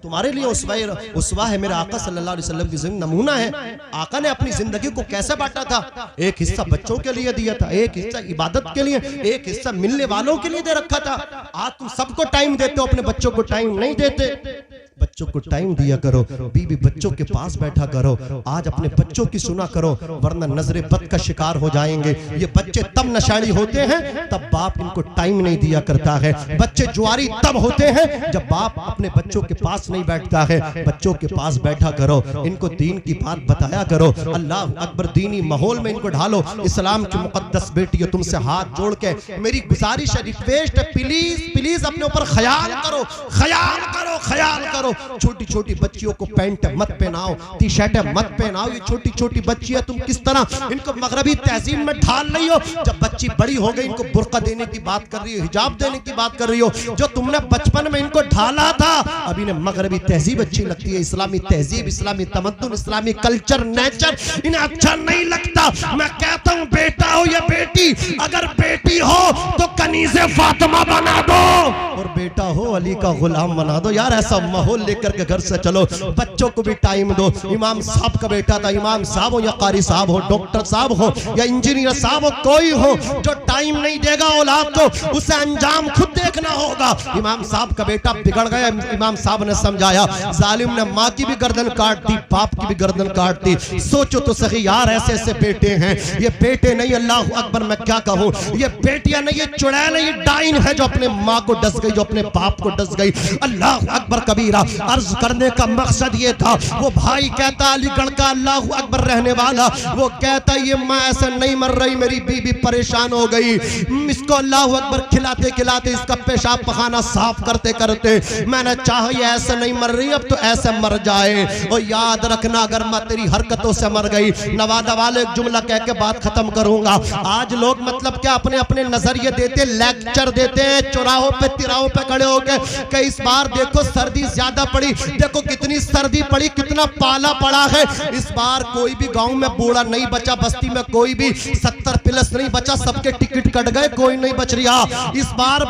तुम्हारे लिए उसवा है, मेरे आका सल्लल्लाहु अलैहि वसल्लम की जिंदगी नमूना है। आका ने अपनी जिंदगी को कैसे बांटा था, एक हिस्सा बच्चों के लिए दिया था, एक हिस्सा इबादत के लिए, एक हिस्सा मिलने वालों के लिए दे रखा था। आज तुम सबको टाइम देते हो, अपने बच्चों को टाइम नहीं देते। बच्चों को टाइम दिया करो, बीवी बच्चों के पास बैठा करो, आज अपने बच्चों की सुना करो, वरना नजरे बद का शिकार हो जाएंगे। ये बच्चे तब नशाड़ी होते हैं तब बाप इनको टाइम नहीं दिया करता है। बच्चे जुआरी तब होते हैं जब बाप अपने बच्चों के पास नहीं बैठता है। बच्चों के पास बैठा करो, इनको दीन की बात बताया करो, अल्लाह अकबर दीनी माहौल में इनको ढालो। इस्लाम की मुकद्दस बेटियों, तुमसे हाथ जोड़ के मेरी गुजारिश है, रिक्वेस्ट है, प्लीज प्लीज अपने ऊपर ख्याल करो, ख्याल करो, ख्याल करो। छोटी छोटी बच्चियों को पैंट मत पहनाओ, टी शर्ट मत पहनाओ। ये छोटी छोटी बच्ची है, तुम किस तरह इनको मगरबी तहजीब में ढाल रही हो। जब बच्ची बड़ी हो गई, इनको बुर्का देने की बात कर रही हो, हिजाब देने की बात कर रही हो। जो तुमने बचपन में इनको ढाला था, अब इन्हें मगरबी तहजीब अच्छी लगती है, इस्लामी तहजीब, इस्लामी तमद्दुन, इस्लामी कल्चर, नेचर इन्हें अच्छा नहीं लगता। मैं कहता हूँ बेटा हो या बेटी, अगर बेटी हो तो कनीज़े फातिमा बना दो और बेटा हो अली का गुलाम बना दो। यार ऐसा माहौल लेकर के घर से चलो, बच्चों को भी टाइम दो। इमाम साहब का बेटा था, इमाम साहब हो या कारी साहब हो, डॉक्टर साहब हो या इंजीनियर साहब हो, कोई हो जो टाइम नहीं देगा औलाद को, उसे अंजाम खुद देखना होगा। इमाम साहब का बेटा बिगड़ गया, इमाम साहब ने समझाया, जालिम ने माँ की भी गर्दन काट दी, बाप की भी गर्दन काट दी। सोचो तो सही यार, ऐसे ऐसे बेटे हैं। ये बेटे नहीं, अल्लाह अकबर, मैं क्या कहूँ, ये बेटियां नहीं, ये चुड़ैल नहीं, ये डाइन है जो अपने माँ को डस गई, जो अपने बाप को डस गई। अल्लाह अकबर कबीरा। अर्ज करने का मकसद ये था, वो भाई कहता अलीगढ़ का अल्लाह अकबर रहने वाला, वो कहता ये माँ ऐसे नहीं मर रही, मेरी बीबी परेशान हो गई, इसको अल्लाह अकबर खिलाते खिलाते, इसका पेशाब पखाना साफ करते करते मैंने चाहा ये ऐसे नहीं मर रही, अब तो ऐसे मर जाए। और याद रखना, अगर मैं तेरी हरकतों से मर गई, नवादा वाले एक जुमला कह के बात खत्म करूंगा। आज लोग मतलब क्या अपने अपने नजरिए देते, लेक्चर देते हैं चौराहों पे तिराहों पे खड़े होकर कि इस बार देखो सर्दी ज्यादा पड़ी, देखो कितनी सर्दी पड़ी, कितना पाला पड़ा है। इस बार कोई भी गांव में बूढ़ा नहीं बचा, बस्ती में कोई भी 70 प्लस नहीं बचा, सबके टिकट कट गए, कोई नहीं बच रहा। इस बार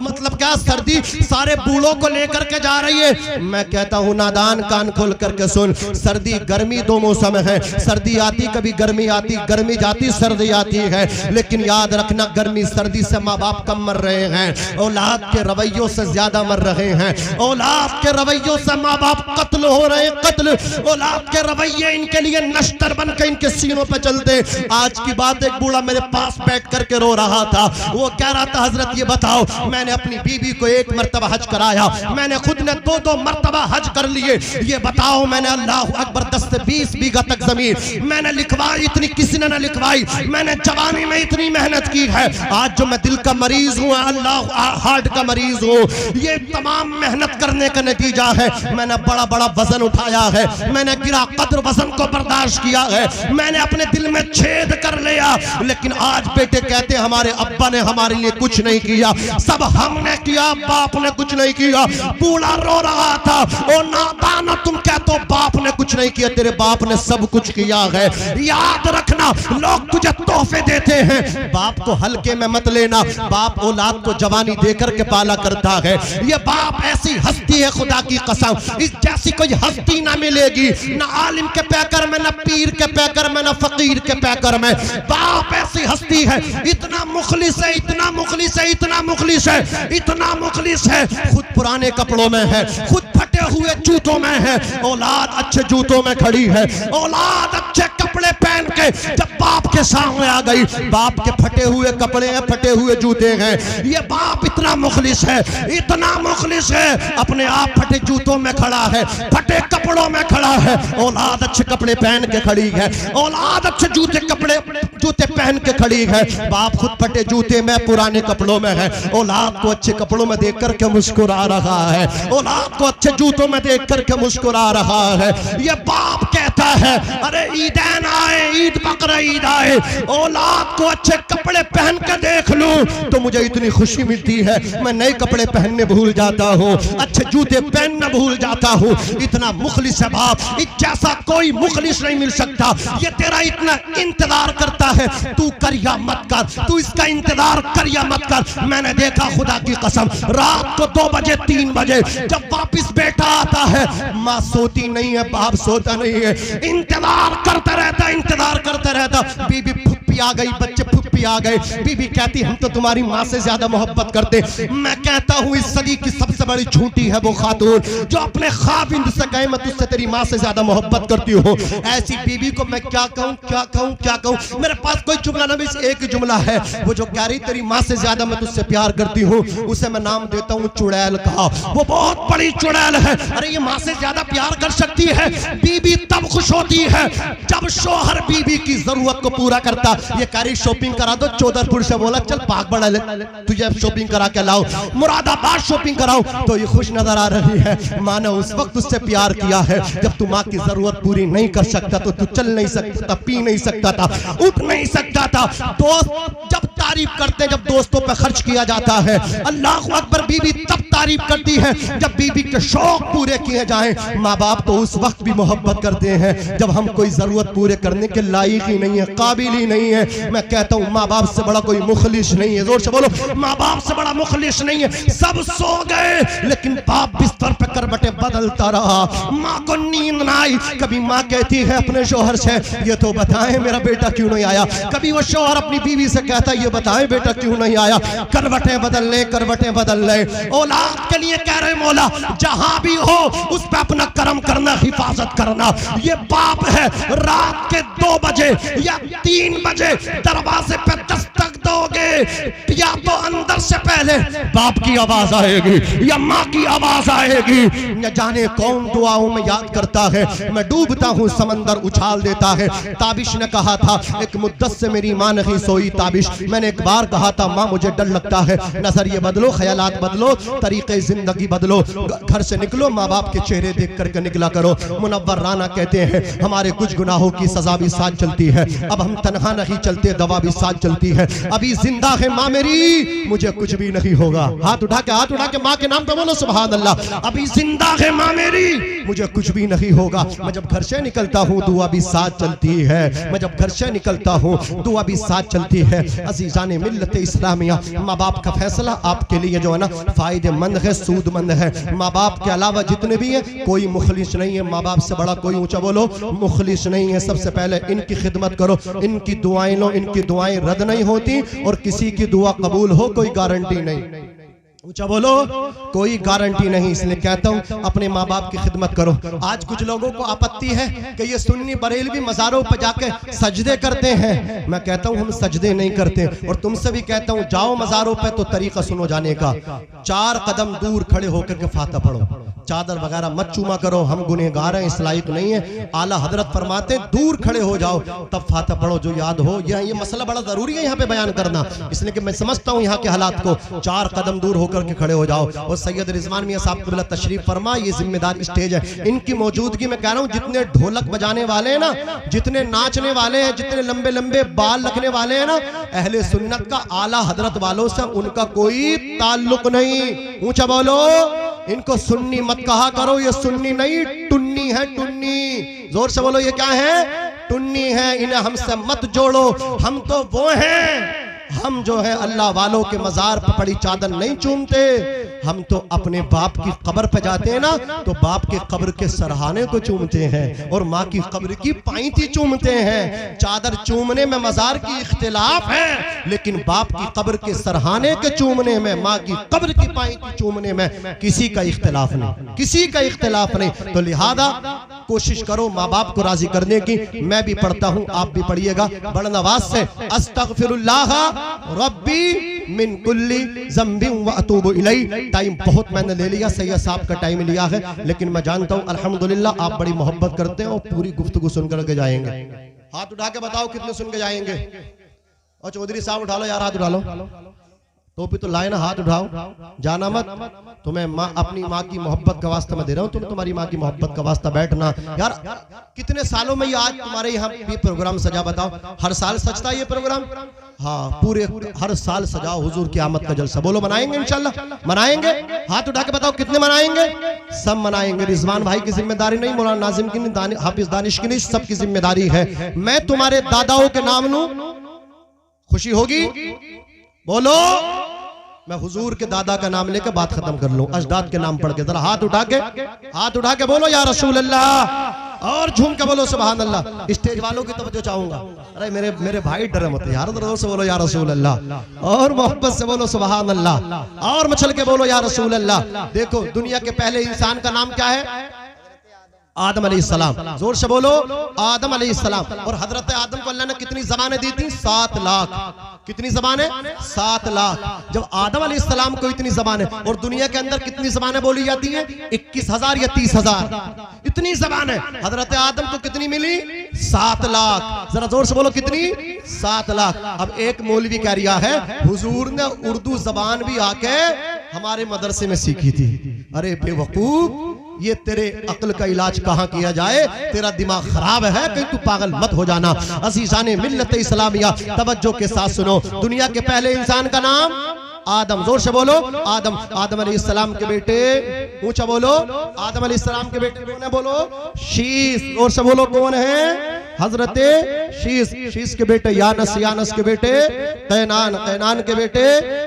मतलब क्या सर्दी सारे बूढ़ों को लेकर के जा रही है। मैं कहता हूं नादान कान खोल करके सुन, सर्दी गर्मी दो मौसम है, सर्दी आती कभी गर्मी आती, गर्मी जाती सर्दी आती है, लेकिन याद रखना गर्मी सर्दी से माँ बाप कम मर रहे हैं, औलाद के रवैयों से ज्यादा मर रहे हैं, औलाद के रवैयों से माँ बाप कत्ल हो रहे हैं, कत्ल। औलाद के रवैये इनके लिए नश्तर बन के इनके सीनों पे चलते। आज की बात, एक बूढ़ा मेरे पास बैठ करके रो रहा था, वो कह रहा था हजरत ये बताओ मैंने अपनी बीवी को 1 मरतबा हज कराया, मैंने खुद ने 2-2 मरतबा हज कर लिए। ये बताओ मैंने अल्लाह अकबर 10 से 20 बीघा तक जमीन मैंने लिखवाई, इतनी किसी ने न लिखवाई। मैंने जवानी में इतनी मेहनत की है। आज जो मैं दिल का मरीज हूँ, अल्लाह हार्ट का मरीज हूँ, ये तमाम मेहनत करने का नतीजा है। मैंने बड़ा बड़ा वजन उठाया है, मैंने गिरा कद्र वजन को बर्दाश्त किया है, मैंने अपने दिल में छेद कर लिया। लेकिन आज बेटे कहते हमारे अब्बा ने हमारे लिए कुछ नहीं किया, सब हमने किया, बाप ने कुछ नहीं किया। बूढ़ा रो रहा था, ओ नादान तुम कहते हो बाप ने कुछ नहीं किया, तेरे बाप ने सब कुछ किया है। याद रखना, लोग तुझे तोहफे देते हैं, बाप को हल्के में मत लेना। बाप औलाद को जवानी देकर के पाला करता है। ये बाप ऐसी हस्ती है, खुदा की कसम इस जैसी कोई हस्ती ना मिलेगी, ना आलिम के पैकर में, ना पीर के पैकर में, ना फकीर के पैकर में। बाप ऐसी हस्ती है, इतना मुखलिस है, इतना मुखलिस है, इतना मुखलिस है, इतना मुखलिस है। खुद पुराने कपड़ों में है, खुद फटे हुए जूतों में है, औलाद अच्छे जूतों में खड़ी है। औलाद अच्छे कपड़े पहन के जब बाप के सामने आ गई, बाप के फटे हुए कपड़े हैं, फटे हुए जूते हैं। ये बाप इतना मुखलिस है, इतना मुखलिस है, अपने आप फटे जूतों में खड़ा है, फटे कपड़ों में खड़ा है। औलाद अच्छे कपड़े पहन के खड़ी है, औलाद अच्छे जूते पहन के खड़ी है। बाप खुद फटे जूते में, पुराने कपड़ों में है, औलाद को अच्छे कपड़ों में देख करके मुस्कुरा रहा है, औलाद को अच्छे जूतों में देख करके मुस्कुरा रहा है। ये बाप कहता है अरे ईदैन आए, ईद बकरा ईद आए, औलाद को अच्छे कपड़े पहन के देख लूं तो मुझे इतनी खुशी मिलती है, मैं नए कपड़े पहनने भूल जाता हूँ, अच्छे जूते पहनना भूल जाता हूँ। इतना मुखलिस है बाप, जैसा कोई मुखलिस नहीं मिल सकता। ये तेरा इतना इंतजार करता है, तू कर या मत कर, तू इसका इंतजार कर या मत कर। मैंने देखा खुदा की कसम, रात को 2 बजे 3 बजे जब वापिस बेटा आता है, माँ सोती नहीं है, बाप सोता नहीं है, इंतजार करता रहता, इंतजार करता रहता। बीबी फुप्पी आ गई, बच्चे फुप्पी आ गए, बीबी कहती हम तो तुम्हारी माँ से ज्यादा मोहब्बत करते। मैं कहता हूँ इस सदी की सबसे बड़ी झूठी है वो खातून जो अपने ख्वाबिंद से कहे मैं तुझसे तेरी माँ से ज्यादा मोहब्बत करती हूँ। ऐसी बीबी को मैं क्या कहूँ, क्या कहूँ, क्या कहूँ। मेरे पास कोई जुमला नहीं, बस एक जुमला है, वो जो कह रही तेरी माँ से ज्यादा मैं तुझसे प्यार करती हूँ, उसे मैं नाम देता हूँ चुड़ैल का। वो बहुत बड़ी चुड़ैल है। अरे ये माँ से ज्यादा प्यार कर सकती है? बीबी तब खुश होती है जब शोहर बीबी की जरूरत को पूरा करता। ये कारी शॉपिंग करा दो, चौधरपुर से बोला चल पाक बड़ा ले, तुझे शॉपिंग करा के लाओ, मुरादाबाद शॉपिंग कराओ, तो ये खुश नजर आ रही है। माँ ने उस वक्त उससे प्यार किया है जब तू माँ की जरूरत पूरी नहीं कर सकता, तो तू चल नहीं सकता था, पी नहीं सकता था, उठ नहीं सकता था। दोस्त जब तारीफ करते, जब दोस्तों पे खर्च किया जाता है, अल्लाह अकबर, बीबी तब तारीफ करती है जब बीबी के शौक पूरे किए जाएं। माँ बाप तो उस वक्त भी मोहब्बत करते हैं जब हम कोई जरूरत पूरे करने के लायक ही नहीं है, काबिल ही नहीं है। मैं कहता हूँ माँ बाप से बड़ा कोई मुखलिस नहीं है, जोर से बोलो, माँ बाप से बड़ा मुखलिस नहीं है। सब सो गए लेकिन बाप बिस्तर पे करवटें बदलता रहा, माँ को नींद ना आई। कभी माँ कहती है अपने शोहर से ये तो बताएं मेरा बेटा क्यों नहीं आया, कभी वो शोहर अपनी बीवी से कहता ये बताएं बेटा क्यों नहीं आया। करवटें बदल ले, करवटें बदल ले। औलाद के लिए कह रहे मौला जहां भी हो उस पे अपना करम करना, हिफाजत करना। ये बाप है रात के 2 बजे या 3 बजे दरवाजे पे दस्तक दोगे, या तो अंदर से पहले बाप की आवाज आएगी या माँ की आवाज आएगी। न जाने कौन दुआओं में याद करता है, मैं डूबता हूँ समंदर उछाल देता है। ताबिश ने कहा था एक मुद्दत से मेरी माँ नहीं सोई ताबिश, मैंने एक बार कहा था माँ मुझे डर लगता है, नजरिए बदलो, ख्यालात बदलो, तरीके जिंदगी बदलो, घर से निकलो माँ बाप के चेहरे देख करके निकला करो। मुनव्वर राना कहते हैं हमारे कुछ गुनाहों की सजा भी साथ चलती है, अब हम तनहा नहीं चलते, दवा भी साथ चलती है। अभी जिंदा है माँ मेरी, मुझे कुछ भी नहीं होगा। हाथ उठा के माँ के नाम पे बोलो सुभान अल्लाह। अभी जिंदा है माँ मेरी, मुझे कुछ भी नहीं होगा। मैं जब घर से निकलता हूँ दुआ भी साथ चलती है, मैं जब घर से निकलता हूँ दुआ भी साथ चलती है। अजीजान मिल्लत इस्लामिया, माँ बाप का फैसला आपके लिए जो है ना फायदेमंद है, सूदमंद है। माँ बाप के अलावा जितने भी हैं कोई मुखलिस नहीं है, माँ बाप से बड़ा कोई ऊंचा बोलो मुखलिस नहीं है। सबसे पहले इनकी खिदमत करो, इनकी दुआएं लो, इनकी दुआएं रद्द नहीं होती और किसी की दुआ कबूल हो कोई गारंटी नहीं। ऊंचा बोलो। कोई गारंटी नहीं, इसलिए कहता हूं अपने माँ बाप की खिदमत करो। आज कुछ लोगों को आपत्ति है कि ये सुन्नी बरेलवी मज़ारों पर जाके सजदे करते हैं। मैं कहता हूं हम सजदे नहीं करते, और तुमसे भी कहता हूं जाओ मज़ारों पे तो तरीका सुनो जाने का। 4 कदम दूर खड़े होकर के फातिहा पढ़ो, चादर वगैरह मत चूमा करो, हम गुनहगार हैं, इस लायक नहीं है। आला हजरत फरमाते दूर खड़े हो जाओ तब फातिहा पढ़ो, जो याद हो। ये मसला बड़ा जरूरी है यहाँ पे बयान करना, इसलिए कि मैं समझता हूँ यहाँ के हालात को। 4 कदम दूर होकर के खड़े हो जाओ। और सैयद रिजवान मियां साहब क़िबला तशरीफ फरमा, ये जिम्मेदार स्टेज है, इनकी मौजूदगी में कह रहा हूँ जितने ढोलक बजाने वाले हैं ना, जितने नाचने वाले हैं, जितने लंबे लंबे बाल रखने वाले हैं ना, अहले सुन्नत का आला हजरत वालों से उनका कोई ताल्लुक नहीं। ऊंचा बोलो। इनको सुन्नी मत कहा करो, ये सुन्नी नहीं टुन्नी है, टुन्नी। जोर से बोलो, ये क्या है? टुन्नी है। इन्हें हमसे मत जोड़ो, हम तो वो हैं, हम जो है अल्लाह वालों के मजार पर पड़ी चादर नहीं चूमते। हम तो अपने बाप की कब्र पे जाते हैं ना, तो बाप के कब्र के सरहाने को चूमते हैं और माँ की कब्र की पाइती चूमते हैं। चादर चूमने में मजार की इख्तिलाफ है, लेकिन बाप की कब्र के सरहाने के चूमने में, माँ की कब्र की पाइती चूमने में किसी का इख्तिलाफ नहीं, किसी का इख्तिलाफ नहीं। तो लिहाजा कोशिश करो माँ बाप को राजी करने की। मैं भी पढ़ता हूँ, आप भी पढ़िएगा बड़ा नवाज से। अस्तगफिरुल्लाह रब्बी मिन कुल्ली ज़म्बिन व अतूबु इलैह। टाइम बहुत मैंने ले लिया, सैयद साहब का टाइम लिया है, लेकिन मैं जानता हूँ अल्हम्दुलिल्लाह आप बड़ी मोहब्बत करते हैं और पूरी गुफ्तगू सुन करके जाएंगे। हाथ उठा के बताओ कितने सुन के जाएंगे। और चौधरी साहब उठा लो यार, हाथ उठा लो। टोपी तो लाए ना, हाथ उठाओ, जाना मत। तुम्हें माँ, अपनी माँ की मोहब्बत का वास्ता मैं दे रहा हूँ, तुम तुम्हारी माँ की मोहब्बत का वास्ता बैठना। यार कितने सालों में ये आज तुम्हारे यहाँ ये प्रोग्राम सजा, बताओ। हर साल सजता है ये प्रोग्राम? हाँ, पूरे हर साल सजाओ हुजूर की आमद का जलसा। बोलो मनाएंगे इंशाल्लाह, मनाएंगे। हाथ उठा के बताओ कितने मनाएंगे? सब मनाएंगे। रिजवान भाई की जिम्मेदारी नहीं, मौलाना नाजिम की नहीं, हाफिज दानिश की नहीं, सबकी जिम्मेदारी है। मैं तुम्हारे दादाओं के नाम लूं, खुशी होगी? बोलो। मैं हुजूर के दादा का नाम लेकर बात खत्म कर लूं, अजदाद के नाम पढ़ के। जरा हाथ उठा के बोलो या रसूल अल्लाह, और झूम के बोलो सुभान अल्लाह। स्टेज वालों की तवज्जो चाहूंगा। अरे मेरे भाई डरे मत यार, जोर से बोलो या रसूल अल्लाह, और मोहब्बत से बोलो सुभान अल्लाह, और मचल के बोलो या रसूल अल्लाह। देखो दुनिया के पहले इंसान का नाम क्या है? आदम अलैहिस्सलाम। जोर से बोलो आदम अलैहिस्सलाम। और हजरत आदम को अल्लाह ने कितनी जबानें दी थी? 7 लाख। कितनी जबानें? 7 लाख। जब आदम अलैहिस्सलाम को इतनी जबानें, और दुनिया के अंदर कितनी जबानें बोली जाती हैं? 21,000 या 30,000, इतनी जबानें। हजरत आदम को कितनी मिली? 7 लाख। जरा जोर से बोलो कितनी? 7 लाख। अब एक मौलवी कह रिया है हुजूर ने उर्दू जबान भी आके हमारे मदरसे में सीखी थी। अरे बेवकूफ, ये तेरे अक्ल का इलाज कहाँ किया जाए? तेरा दिमाग खराब है, कहीं तू पागल मत हो जाना। अज़ीज़ाने मिल्लत इस्लामिया तवज्जो के साथ सुनो। दुनिया के पहले इंसान का नाम आदम। जोर से बोलो आदम। आदम अलैहिस्सलाम के बेटे, ऊंचा बोलो, आदम अलैहिस्सलाम के बेटे कौन है? बोलो शीस। जोर से बोलो कौन है? हजरते शीस। शीस के बेटे यानस, यानस के बेटे कैनान, कैनान के बेटे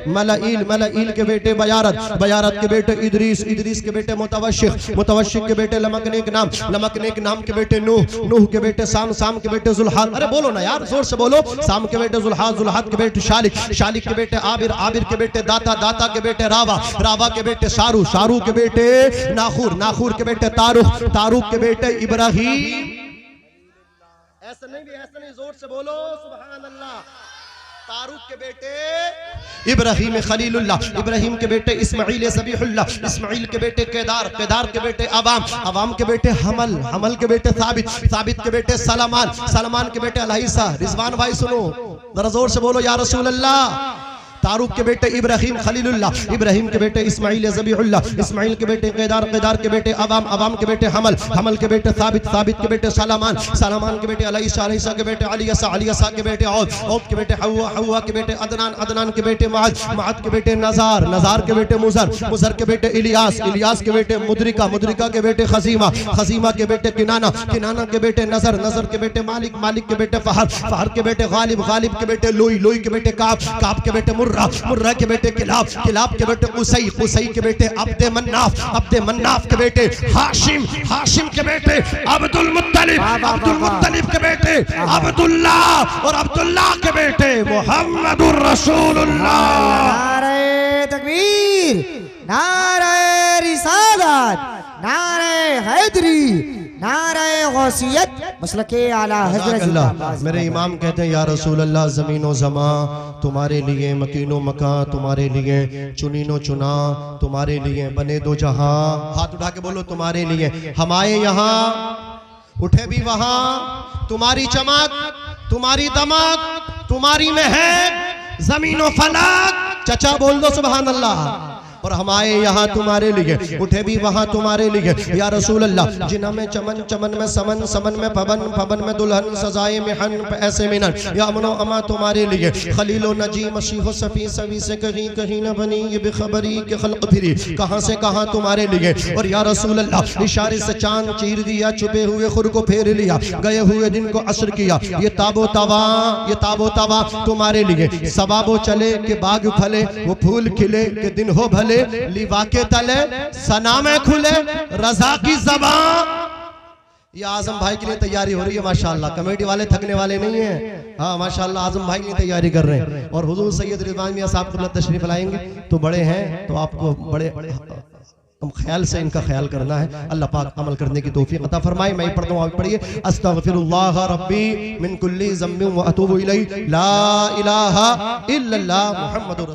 मलाइल, मलाइल के बेटे बयारत, बयारत के बेटे इदरीस, इदरीस के बेटे मुतवश्शिक, मुतवश्शिक के बेटे लमकनेक नाम, लमकनेक नाम के बेटे नूह, नूह के बेटे साम, साम के बेटे जुल्हाद। अरे बोलो ना यार, जोर से बोलो। साम के बेटे जुल्हाद, जुल्हाद के बेटे शालिक, शालिक के बेटे आबिर, आबिर के बेटे दाता, दाता के बेटे रावा, रावा के बेटे शारू, शारू के बेटे नाखूर, नाखूर के बेटे तारुख, तारुख के बेटे इब्राहिम। ऐसा नहीं, ऐसा नहीं, जोर से बोलो सुभान अल्लाह। तारुक के बेटे इब्राहिम खलीलुल्लाह, इब्राहिम के बेटे इस्माइल ज़बीहुल्लाह, इस्माइल के बेटे केदार, केदार के बेटे अवाम, अवाम के बेटे हमल, हमल के बेटे साबित, साबित के बेटे सलमान, सलमान के बेटे अलैसा। रिजवान भाई सुनो, जरा जोर से बोलो या रसूल अल्लाह। तारुक के बेटे इब्राहिम खलीलुल्लाह, इब्राहिम के बेटे इस्माइल ज़बीहुल्लाह, इस्माइल के बेटे केदार, केदार के बेटे अवाम, अवाम के बेटे हमल, हमल के बेटे साबित, साबित के बेटे सलमान, सलमान के बेटे अलैसा, अलैसा के बेटे अलियसा, अलियसा के बेटे औद, औद के बेटे हव्वा, हव्वा के बेटे अदनान, अदनान के बेटे मुआद, मुआद के बेटे नज़ार, नज़ार के बेटे मुज़र, मुज़र के बेटे इलियास, इलियास के बेटे मुद्रिका, मुद्रिका के बेटे खजीमा, खजीमा के बेटे किनाना, किनाना के बेटे नज़र, नज़र के बेटे मालिक, मालिक के बेटे फहर, फहर के बेटे गालिब, गालिब के बेटे लोई, लोई के बेटे काब, काब के बेटे मुर्रा, मुर्रा के बेटे किलाब, किलाब के बेटे कुसई, कुसई के बेटे अब्दे मन्नाफ, अब्दे मन्नाफ के बेटे हाशिम, हाशिम के बेटे अब्दुल मुत्तलिब, अब्दुल मुत्तलिब के बेटे अब्दुल्लाह, और अब्दुल्लाह के बेटे मुहम्मदुर रसूलुल्लाह। नारे तकबीर, नारे रिसालत, नारे हैदरी, नारे गौसियत, मसलके आला हजरत जिंदाबाद। मेरे इमाम कहते हैं या रसूल अल्लाह, ज़मीनो ज़मा तुम्हारे लिए, मकीनो मका तुम्हारे लिए, चुनीनो चुना तुम्हारे लिए, बने दो जहां, हाथ उठा के बोलो तुम्हारे लिए, हमारे यहाँ उठे भी वहां, तुम्हारी चमक, तुम्हारी दमक, तुम्हारी महक, ज़मीनो फलक, चचा बोल दो सुभान अल्लाह। और हमारे यहाँ तुम्हारे लिए उठे भी वहां तुम्हारे लिए या रसूल अल्लाह, जिन्हा में चमन, चमन में समन, समन में पवन, पवन में दुल्हन, सजाए में हन, ऐसे मिनन, या अमनो अमा तुम्हारे लिए, खलीलो नजी मसीहो सफी, सभी से कहीं कहीं न बनी ये बेखबरी के खल्क फिरी, कहां से कहां तुम्हारे लिए। और या रसूल अल्लाह, इशारे से चांद चीर दिया, छुपे हुए खुर को फेर लिया, गए हुए दिन को असर किया, ये ताबो तवा, ये ताबो तवा तुम्हारे लिए, सबाबो चले के बाग फले, वो फूल खिले के दिन हो भले, लिवा के तले सना में खुले, रजा की ज़बान। ये आजम भाई के लिए तैयारी हो रही है माशाअल्लाह, कमेटी वाले थकने वाले नहीं हैं। हाँ माशाअल्लाह, आजम भाई की तैयारी कर रहे हैं। और हुजूर सैयद रिजवान मियां साहब तशरीफ लाएंगे, तो बड़े हैं तो आपको बड़े ख्याल से इनका ख्याल करना है। अल्लाह पाक अमल करने की तौफीक अता फरमाए। मैं पढ़ता हूँ, आप पढ़िए। अस्तगफिरुल्लाह रब्बी मिन कुल्ली ज़म्बिन व अतूबु इलैहि, ला इलाहा इल्लल्लाह मुहम्मदुर